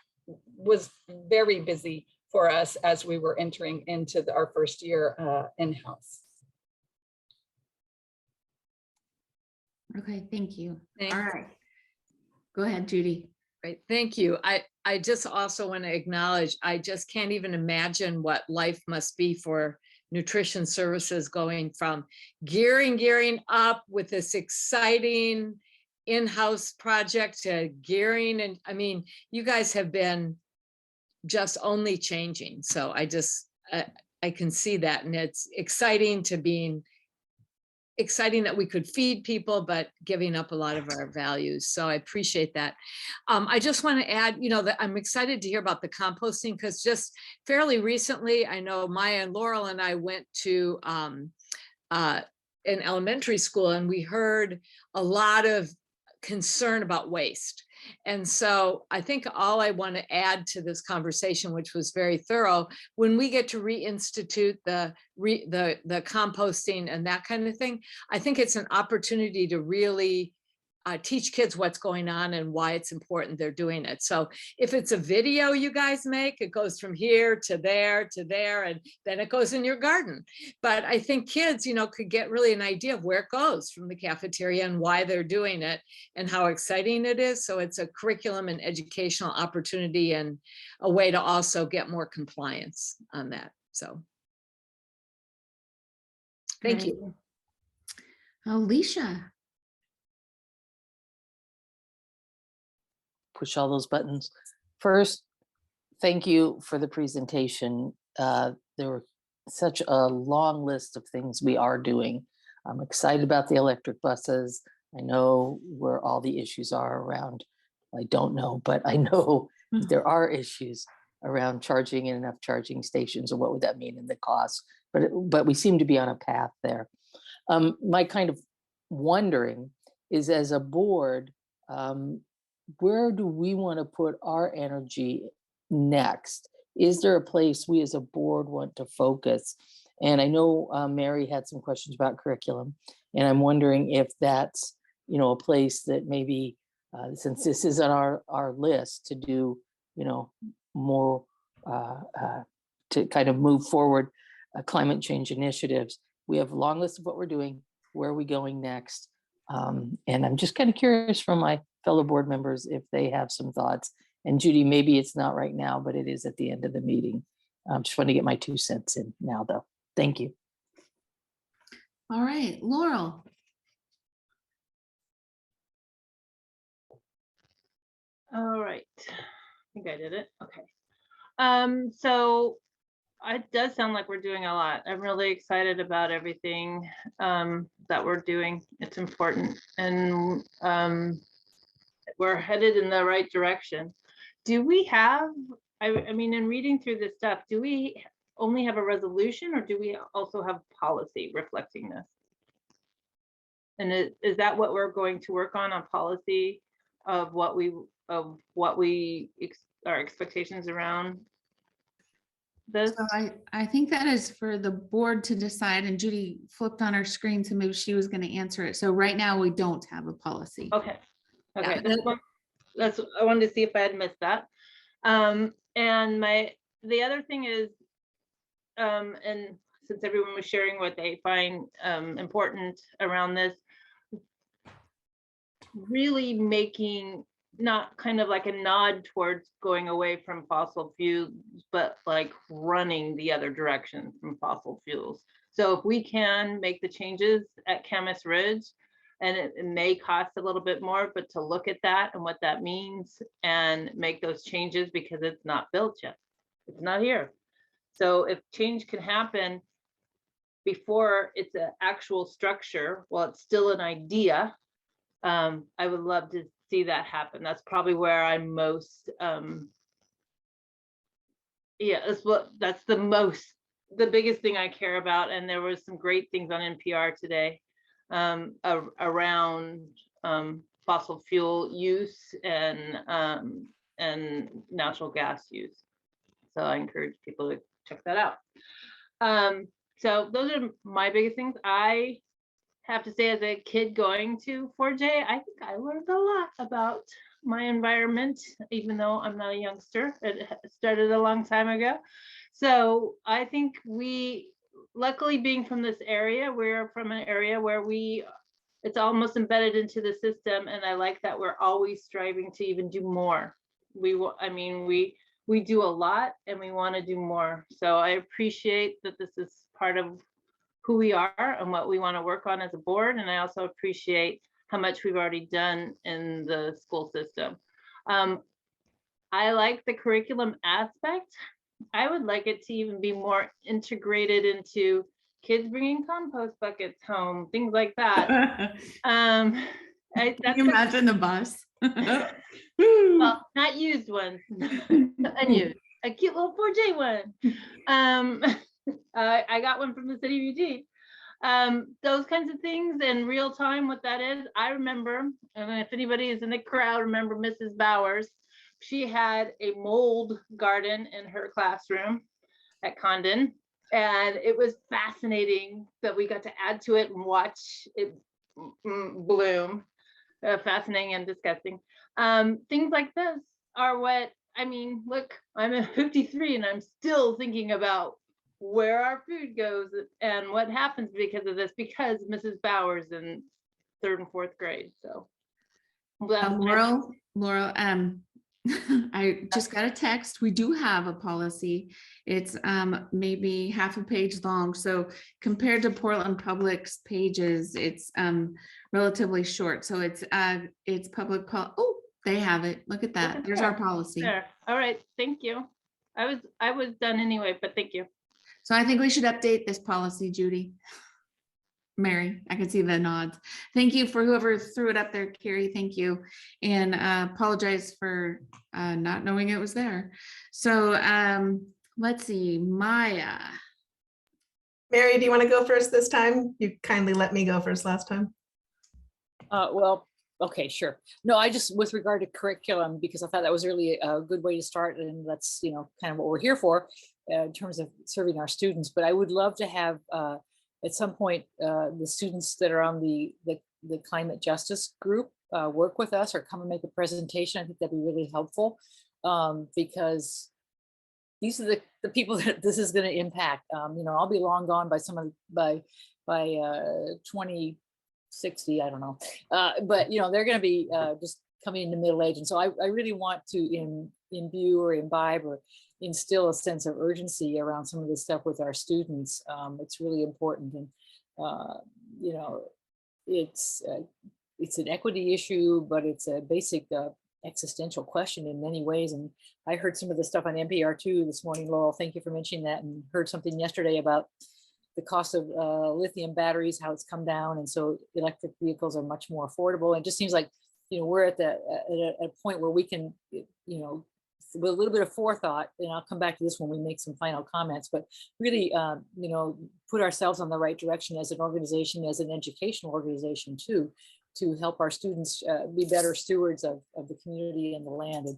was very busy for us as we were entering into our first year in-house. Okay, thank you. Thanks. All right. Go ahead, Judy. Great, thank you. I just also want to acknowledge, I just can't even imagine what life must be for nutrition services, going from gearing up with this exciting in-house project to gearing. And I mean, you guys have been just only changing. So I can see that, and it's exciting that we could feed people, but giving up a lot of our values. So I appreciate that. I just want to add, that I'm excited to hear about the composting, because just fairly recently, I know Maya and Laurel and I went to an elementary school, and we heard a lot of concern about waste. And so I think all I want to add to this conversation, which was very thorough, when we get to reinstitute the composting and that kind of thing, I think it's an opportunity to really teach kids what's going on and why it's important they're doing it. So if it's a video you guys make, it goes from here to there, and then it goes in your garden. But I think kids, could get really an idea of where it goes from the cafeteria and why they're doing it and how exciting it is. So it's a curriculum and educational opportunity and a way to also get more compliance on that. So thank you. Alicia. Push all those buttons. First, thank you for the presentation. There were such a long list of things we are doing. I'm excited about the electric buses. I know where all the issues are around. I don't know, but I know there are issues around charging and enough charging stations, and what would that mean in the cost. But we seem to be on a path there. My kind of wondering is, as a board, where do we want to put our energy next? Is there a place we as a board want to focus? And I know Mary had some questions about curriculum, and I'm wondering if that's, a place that maybe, since this is on our list to do, more to kind of move forward climate change initiatives. We have a long list of what we're doing. Where are we going next? And I'm just kind of curious from my fellow board members if they have some thoughts. And Judy, maybe it's not right now, but it is at the end of the meeting. Just want to get my 2 cents in now, though. Thank you. All right, Laurel. All right, I think I did it. Okay. So it does sound like we're doing a lot. I'm really excited about everything that we're doing. It's important, and we're headed in the right direction. Do we have, I mean, in reading through this stuff, do we only have a resolution, or do we also have policy reflecting this? And is that what we're going to work on policy of what our expectations around this? So I think that is for the board to decide, and Judy flipped on her screen to move, she was going to answer it. So right now we don't have a policy. Okay. Okay. Yeah. That's I wanted to see if I had missed that. And the other thing is, and since everyone was sharing what they find important around this, really making not kind of like a nod towards going away from fossil fuels, but like running the other direction from fossil fuels. So if we can make the changes at Camas Ridge, and it may cost a little bit more, but to look at that and what that means and make those changes, because it's not built yet. It's not here. So if change can happen before it's an actual structure, while it's still an idea, I would love to see that happen. That's probably where I'm most, that's the biggest thing I care about. And there was some great things on NPR today around fossil fuel use and natural gas use. So I encourage people to check that out. So those are my biggest things. I have to say, as a kid going to 4J, I think I learned a lot about my environment, even though I'm not a youngster. It started a long time ago. So I think luckily being from this area, we're from an area where it's almost embedded into the system. And I like that we're always striving to even do more. We do a lot and we want to do more. So I appreciate that this is part of who we are and what we want to work on as a board. And I also appreciate how much we've already done in the school system. I like the curriculum aspect. I would like it to even be more integrated into kids bringing compost buckets home, things like that. Can That's you imagine the bus? well, not used ones, unused, a cute little 4J one. I got one from the city of Eugene. Those kinds of things in real time, what that is. I remember, and if anybody is in the crowd, remember Mrs. Bowers. She had a mold garden in her classroom at Condon, and it was fascinating that we got to add to it and watch it bloom. Fascinating and disgusting. Things like this are what, I mean, look, I'm at 53 and I'm still thinking about where our food goes and what happens because of this, because Mrs. Bowers in 3rd and 4th grade. So Laurel, I just got a text. We do have a policy. It's maybe half a page long. So compared to Portland Public's pages, it's relatively short. So it's public. Oh, they have it. Look at that. There's our policy. there. All right, thank you. I was done anyway, but thank you. So I think we should update this policy, Judy. Mary, I can see the nods. Thank you for whoever threw it up there, Carrie. Thank you. And apologize for not knowing it was there. So let's see, Maya. Mary, do you want to go first this time? You kindly let me go first last time. Well, okay, sure. No, I just, with regard to curriculum, because I thought that was really a good way to start, and that's, you know, kind of what we're here for in terms of serving our students. But I would love to have at some point the students that are on the climate justice group work with us or come and make a presentation. I think that'd be really helpful because these are the people that this is going to impact. You know, I'll be long gone by by 2060, I don't know. But you know, they're going to be just coming into middle age, and so I really want to imbue or imbibe or instill a sense of urgency around some of this stuff with our students. It's really important, and you know, it's an equity issue, but it's a basic existential question in many ways. And I heard some of the stuff on NPR too this morning, Laurel. Thank you for mentioning that, and heard something yesterday about the cost of lithium batteries, how it's come down, and so electric vehicles are much more affordable. It just seems like, you know, we're at a point where we can, you know, with a little bit of forethought, and I'll come back to this when we make some final comments, but really, you know, put ourselves on the right direction as an organization, as an educational organization too, to help our students be better stewards of the community and the land.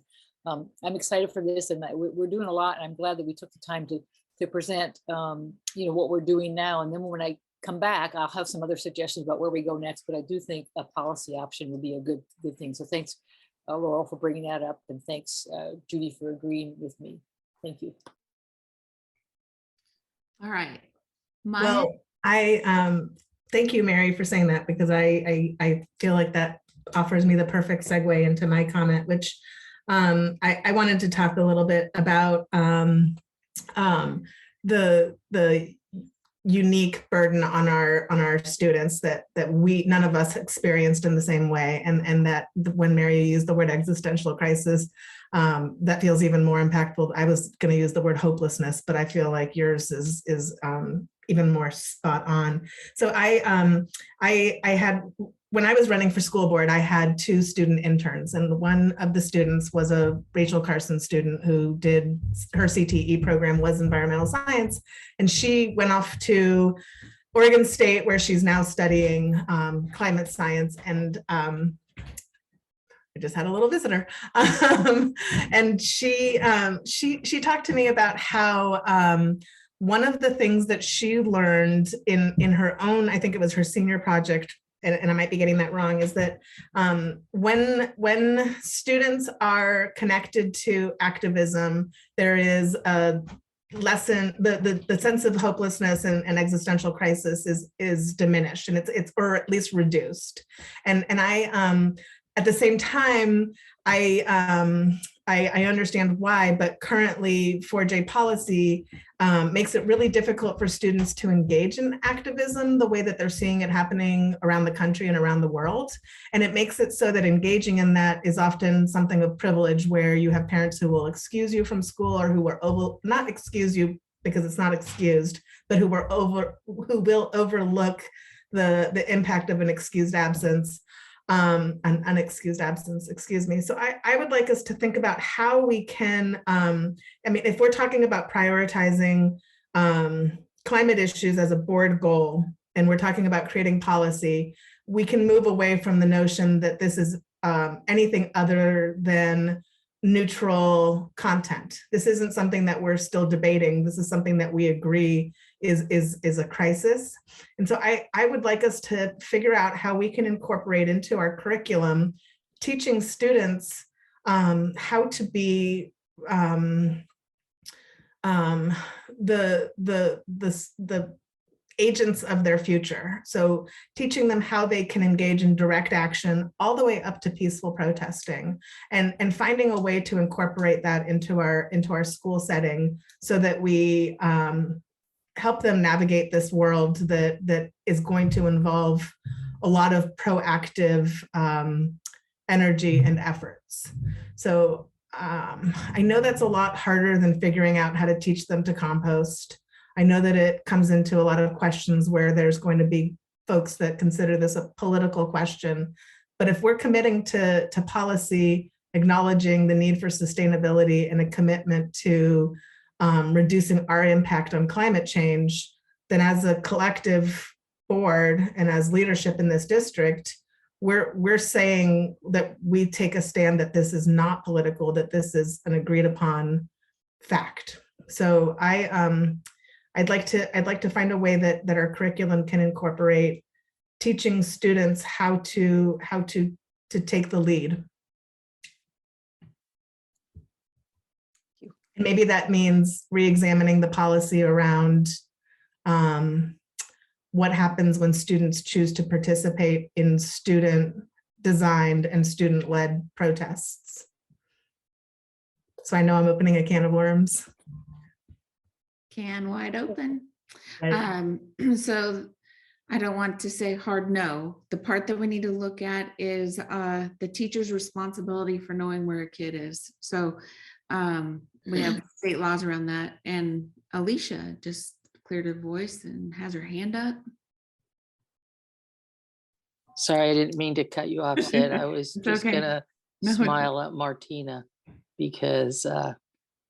And I'm excited for this, and we're doing a lot, and I'm glad that we took the time to present, you know, what we're doing now. And then when I come back, I'll have some other suggestions about where we go next, but I do think a policy option would be a good thing. So thanks, Laurel, for bringing that up, and thanks, Judy, for agreeing with me. Thank you. All right. Well, I thank you, Mary, for saying that, because I feel like that offers me the perfect segue into my comment, which I wanted to talk a little bit about the unique burden on our students that none of us experienced in the same way, and that when Mary used the word existential crisis, that feels even more impactful. I was going to use the word hopelessness, but I feel like yours is even more spot on. So I had, when I was running for school board, I had 2 student interns, and one of the students was a Rachel Carson student who did her CTE program was environmental science, and she went off to Oregon State, where she's now studying climate science. And I just had a little visitor, and she talked to me about how one of the things that she learned in her own, I think it was her senior project, and I might be getting that wrong, is that when students are connected to activism, there is a lesson, the sense of hopelessness and existential crisis is diminished, and it's or at least reduced. And I at the same time, I I understand why, but currently 4J policy makes it really difficult for students to engage in activism the way that they're seeing it happening around the country and around the world. And it makes it so that engaging in that is often something of privilege, where you have parents who will excuse you from school, or who will not excuse you because it's not excused, but who will overlook the impact of an excused absence. An unexcused absence, excuse me. So I would like us to think about how we can, I mean, if we're talking about prioritizing climate issues as a board goal, and we're talking about creating policy, we can move away from the notion that this is anything other than neutral content. This isn't something that we're still debating. This is something that we agree is a crisis. And so I would like us to figure out how we can incorporate into our curriculum teaching students how to be the agents of their future. So teaching them how they can engage in direct action all the way up to peaceful protesting, and finding a way to incorporate that into our school setting, so that we help them navigate this world that is going to involve a lot of proactive energy and efforts. So I know that's a lot harder than figuring out how to teach them to compost. I know that it comes into a lot of questions where there's going to be folks that consider this a political question. But if we're committing to policy, acknowledging the need for sustainability and a commitment to reducing our impact on climate change, then as a collective board and as leadership in this district, we're saying that we take a stand that this is not political, that this is an agreed upon fact. So I'd like to find a way that our curriculum can incorporate teaching students how to take the lead. Maybe that means re-examining the policy around what happens when students choose to participate in student-designed and student-led protests. So I know I'm opening a can of worms. Can wide open. Right. So I don't want to say hard no. The part that we need to look at is the teacher's responsibility for knowing where a kid is. So we have state laws around that. And Alicia just cleared her voice and has her hand up. Sorry, I didn't mean to cut you off, Sid. I was just okay. gonna No, smile at Martina, because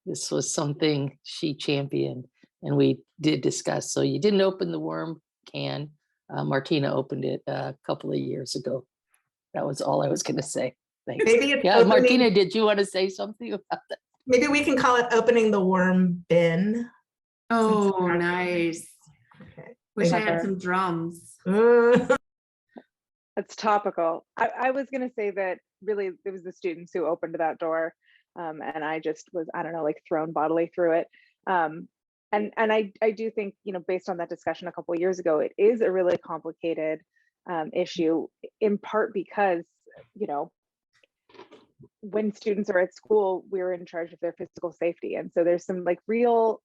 this was something she championed and we did discuss. So you didn't open the worm can. Martina opened it a couple of years ago. That was all I was gonna say. Thanks. Maybe it's Yeah, opening, Martina, did you want to say something about that? maybe we can call it opening the worm bin. oh, nice. Okay. Wish I Thank had you. some drums. That's topical. I was going to say that really it was the students who opened that door, and I just was, I don't know, like thrown bodily through it. And I do think, you know, based on that discussion a couple of years ago, it is a really complicated issue, in part because, you know, when students are at school, we're in charge of their physical safety. And so there's some like real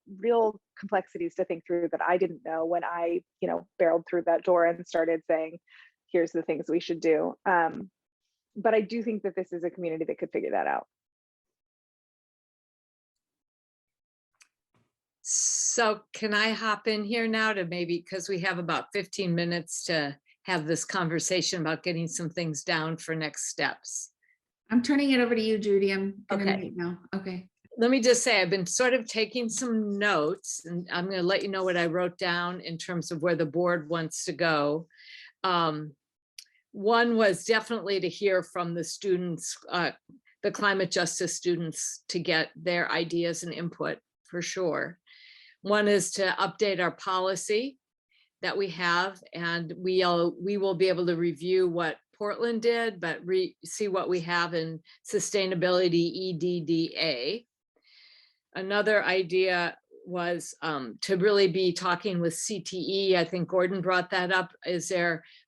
complexities to think through that I didn't know when I, you know, barreled through that door and started saying, here's the things we should do. But I do think that this is a community that could figure that out. So can I hop in here now to maybe, because we have about 15 minutes to have this conversation about getting some things down for next steps. I'm turning it over to you, Judy. I'm gonna Okay. meet now. Okay. Let me just say, I've been sort of taking some notes, and I'm going to let you know what I wrote down in terms of where the board wants to go. One was definitely to hear from the students, the climate justice students, to get their ideas and input for sure. One is to update our policy that we have, and we will be able to review what Portland did, but see what we have in sustainability EDDA. Another idea was to really be talking with CTE. I think Gordon brought that up.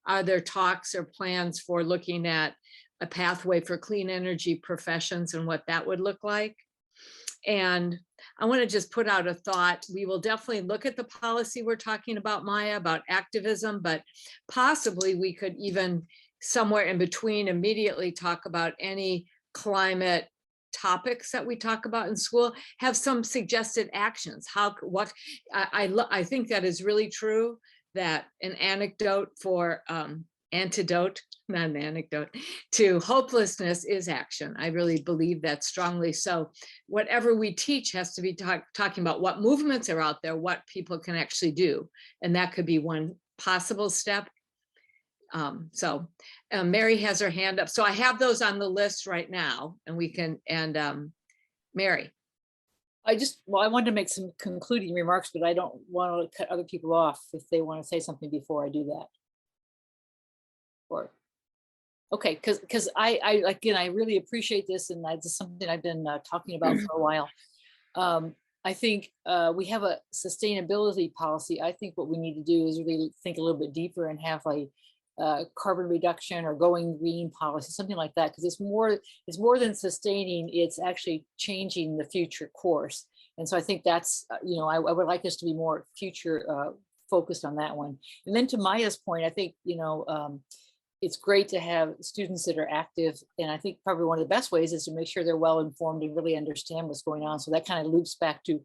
Are there talks or plans for looking at a pathway for clean energy professions and what that would look like. And I want to just put out a thought. We will definitely look at the policy we're talking about, Maya, about activism, but possibly we could even somewhere in between immediately talk about any climate topics that we talk about in school, have some suggested actions. I think that is really true, that an antidote not an anecdote, to hopelessness is action. I really believe that strongly. So whatever we teach has to be talking about what movements are out there, what people can actually do. And that could be one possible step. Mary has her hand up. So I have those on the list right now, and we can, Mary. I wanted to make some concluding remarks, but I don't want to cut other people off if they want to say something before I do that. Or, okay, because I really appreciate this, and this is something I've been talking about for a while. I think we have a sustainability policy. I think what we need to do is really think a little bit deeper and have a carbon reduction or going green policy, something like that, because it's more than sustaining, it's actually changing the future course. And so I think that's, I would like us to be more future focused on that one. And then to Maya's point, I think, it's great to have students that are active. And I think probably one of the best ways is to make sure they're well informed and really understand what's going on. So that kind of loops back to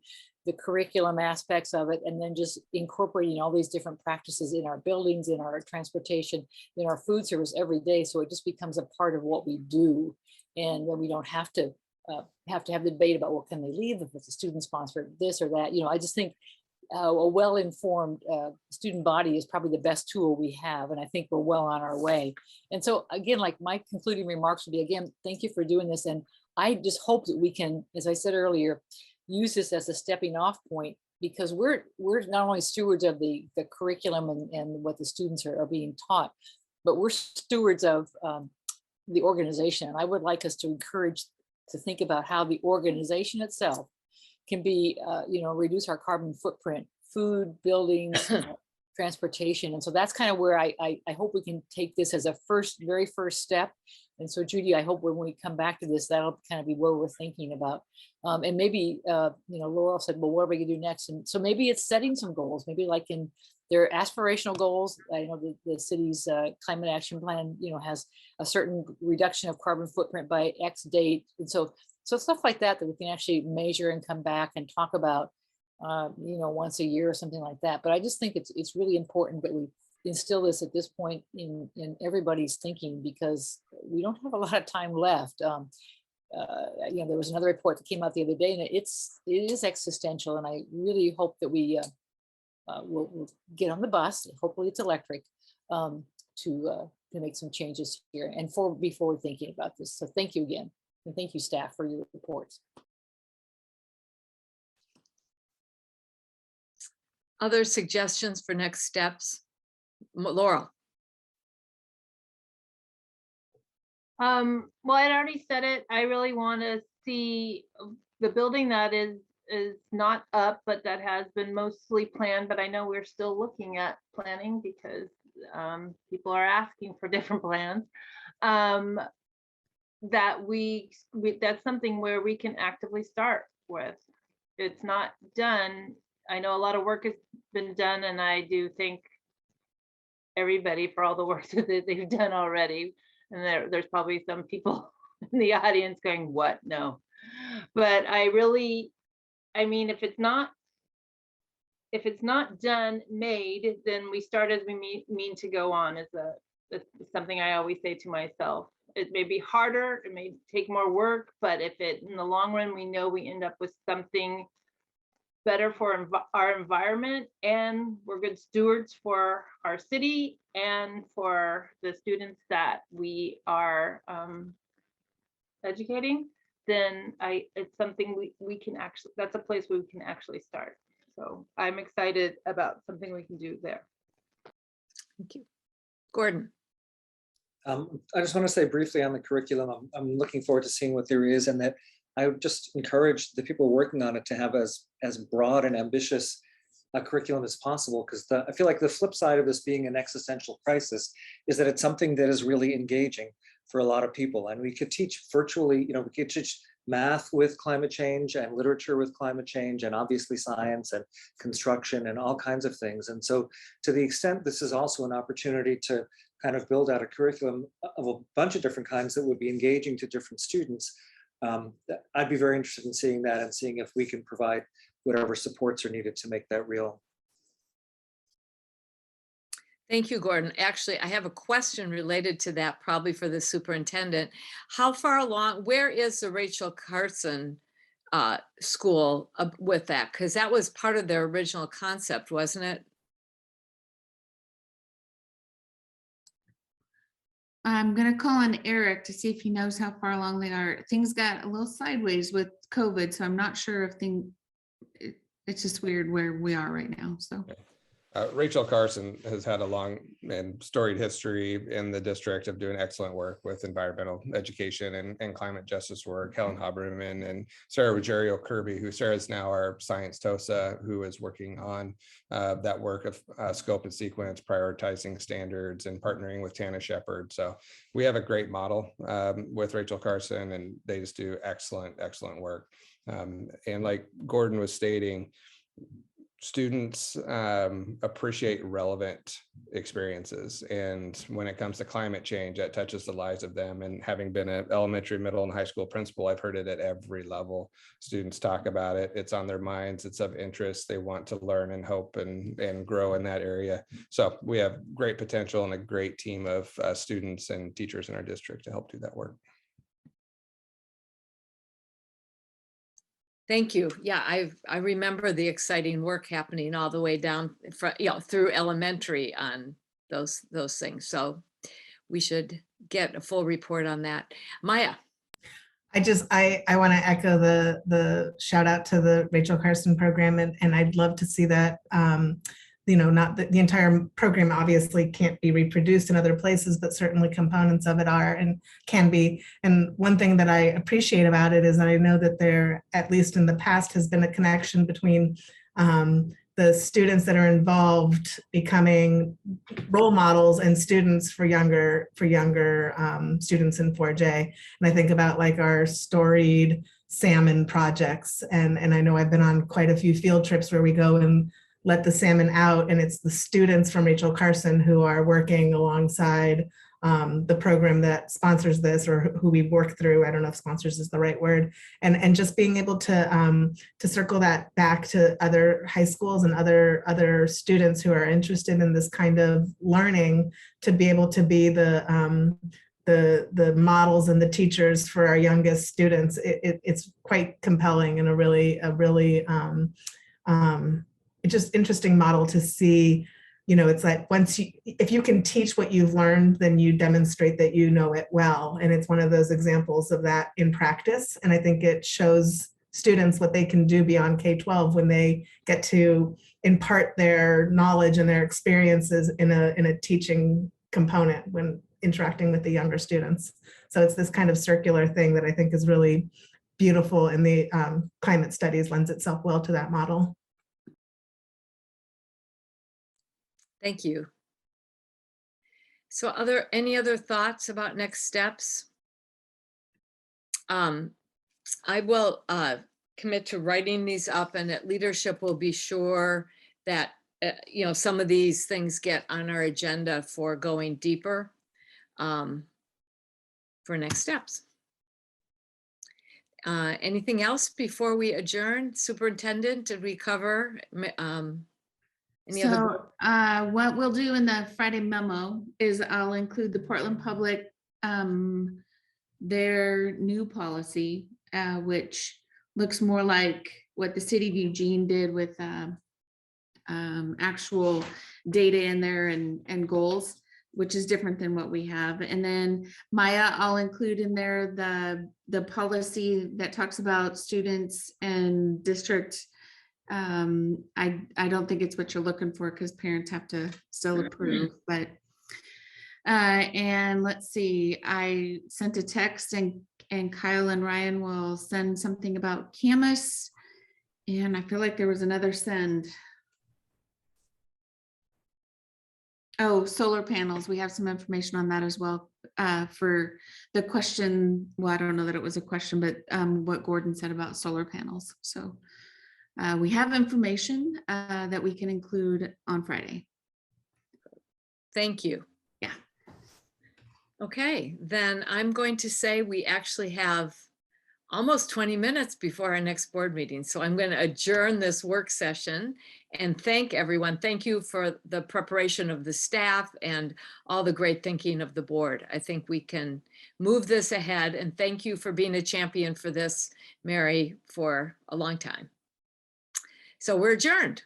the curriculum aspects of it, and then just incorporating all these different practices in our buildings, in our transportation, in our food service every day. So it just becomes a part of what we do. And then we don't have to have the debate about, well, can they leave if it's a student sponsored this or that? I just think a well-informed student body is probably the best tool we have. And I think we're well on our way. And so again, like my concluding remarks would be, again, thank you for doing this. And I just hope that we can, as I said earlier, use this as a stepping off point, because we're not only stewards of the curriculum and what the students are being taught, but we're stewards of the organization. And I would like us to encourage to think about how the organization itself can be, reduce our carbon footprint, food, buildings, transportation. And so that's kind of where I hope we can take this as a very first step. And so Judy, I hope when we come back to this, that'll kind of be where we're thinking about. And maybe, Laurel said, well, what are we gonna do next? And so maybe it's setting some goals, maybe like in their aspirational goals. I know the city's climate action plan, has a certain reduction of carbon footprint by X date. And so stuff like that we can actually measure and come back and talk about, once a year or something like that. But I just think it's really important that we instill this at this point in everybody's thinking, because we don't have a lot of time left. There was another report that came out the other day, and it is existential. And I really hope that we will get on the bus. Hopefully it's electric, to make some changes here and be forward thinking about this. So thank you again. And thank you, staff, for your reports. Other suggestions for next steps? Laurel. Well, I'd already said it. I really want to see the building that is not up, but that has been mostly planned. But I know we're still looking at planning because people are asking for different plans. That's something where we can actively start with. It's not done. I know a lot of work has been done, and I do thank everybody for all the work that they've done already. And there's probably some people in the audience going, what? No. But if it's not done, made, then we start as we mean to go on. That's something I always say to myself. It may be harder, it may take more work, but if in the long run, we know we end up with something better for our environment, and we're good stewards for our city and for the students that we are educating, then it's something we can actually, that's a place where we can actually start. So I'm excited about something we can do there. Thank you. Gordon. I just want to say briefly on the curriculum, I'm looking forward to seeing what there is, and that I would just encourage the people working on it to have as broad and ambitious a curriculum as possible, because I feel like the flip side of this being an existential crisis is that it's something that is really engaging for a lot of people. And we could teach virtually, we could teach math with climate change and literature with climate change, and obviously science and construction and all kinds of things. And so to the extent this is also an opportunity to kind of build out a curriculum of a bunch of different kinds that would be engaging to different students, I'd be very interested in seeing that and seeing if we can provide whatever supports are needed to make that real. Thank you, Gordon. Actually, I have a question related to that, probably for the superintendent. How far along, where is the Rachel Carson school with that? Because that was part of their original concept, wasn't it? I'm gonna call on Eric to see if he knows how far along they are. Things got a little sideways with COVID, so I'm not sure if it's just weird where we are right now, so. Rachel Carson has had a long and storied history in the district of doing excellent work with environmental education and climate justice work. Helen Haberman and Sarah Ruggiero Kirby, who Sarah's now our science TOSA, who is working on that work of scope and sequence, prioritizing standards, and partnering with Tana Shepard. So we have a great model with Rachel Carson, and they just do excellent work. And like Gordon was stating, students appreciate relevant experiences. And when it comes to climate change, that touches the lives of them. And having been an elementary, middle, and high school principal, I've heard it at every level. Students talk about it. It's on their minds. It's of interest. They want to learn and hope and grow in that area. So we have great potential and a great team of students and teachers in our district to help do that work. Thank you. Yeah, I remember the exciting work happening all the way down through elementary on those things. So we should get a full report on that. Maya. I want to echo the shout out to the Rachel Carson program, and I'd love to see that. Not the entire program obviously can't be reproduced in other places, but certainly components of it are and can be. And one thing that I appreciate about it is that I know that there, at least in the past, has been a connection between the students that are involved becoming role models and students for younger students in 4J. And I think about like our storied salmon projects, and I know I've been on quite a few field trips where we go and let the salmon out, and it's the students from Rachel Carson who are working alongside the program that sponsors this, or who we work through. I don't know if sponsors is the right word, and just being able to circle that back to other high schools and other students who are interested in this kind of learning, to be able to be the models and the teachers for our youngest students. It's quite compelling and a really it's just interesting model to see. It's like if you can teach what you've learned, then you demonstrate that you know it well. And it's one of those examples of that in practice. And I think it shows students what they can do beyond K-12 when they get to impart their knowledge and their experiences in a teaching component when interacting with the younger students. So it's this kind of circular thing that I think is really beautiful, and the climate studies lends itself well to that model. Thank you. So are there any other thoughts about next steps? I will commit to writing these up, and that leadership will be sure that some of these things get on our agenda for going deeper for next steps. Anything else before we adjourn? Superintendent, did we cover? What we'll do in the Friday memo is I'll include the Portland Public, their new policy, which looks more like what the city of Eugene did with actual data in there and goals, which is different than what we have. And then Maya, I'll include in there the policy that talks about students and district. I don't think it's what you're looking for, because parents have to still approve, but and let's see, I sent a text, and Kyle and Ryan will send something about Camus, and I feel like there was another send. Oh, solar panels. We have some information on that as well. For the question, well, I don't know that it was a question, but what Gordon said about solar panels. So we have information that we can include on Friday. Thank you. Yeah. Okay, then I'm going to say we actually have almost 20 minutes before our next board meeting. So I'm going to adjourn this work session and thank everyone. Thank you for the preparation of the staff and all the great thinking of the board. I think we can move this ahead, and thank you for being a champion for this, Mary, for a long time. So we're adjourned.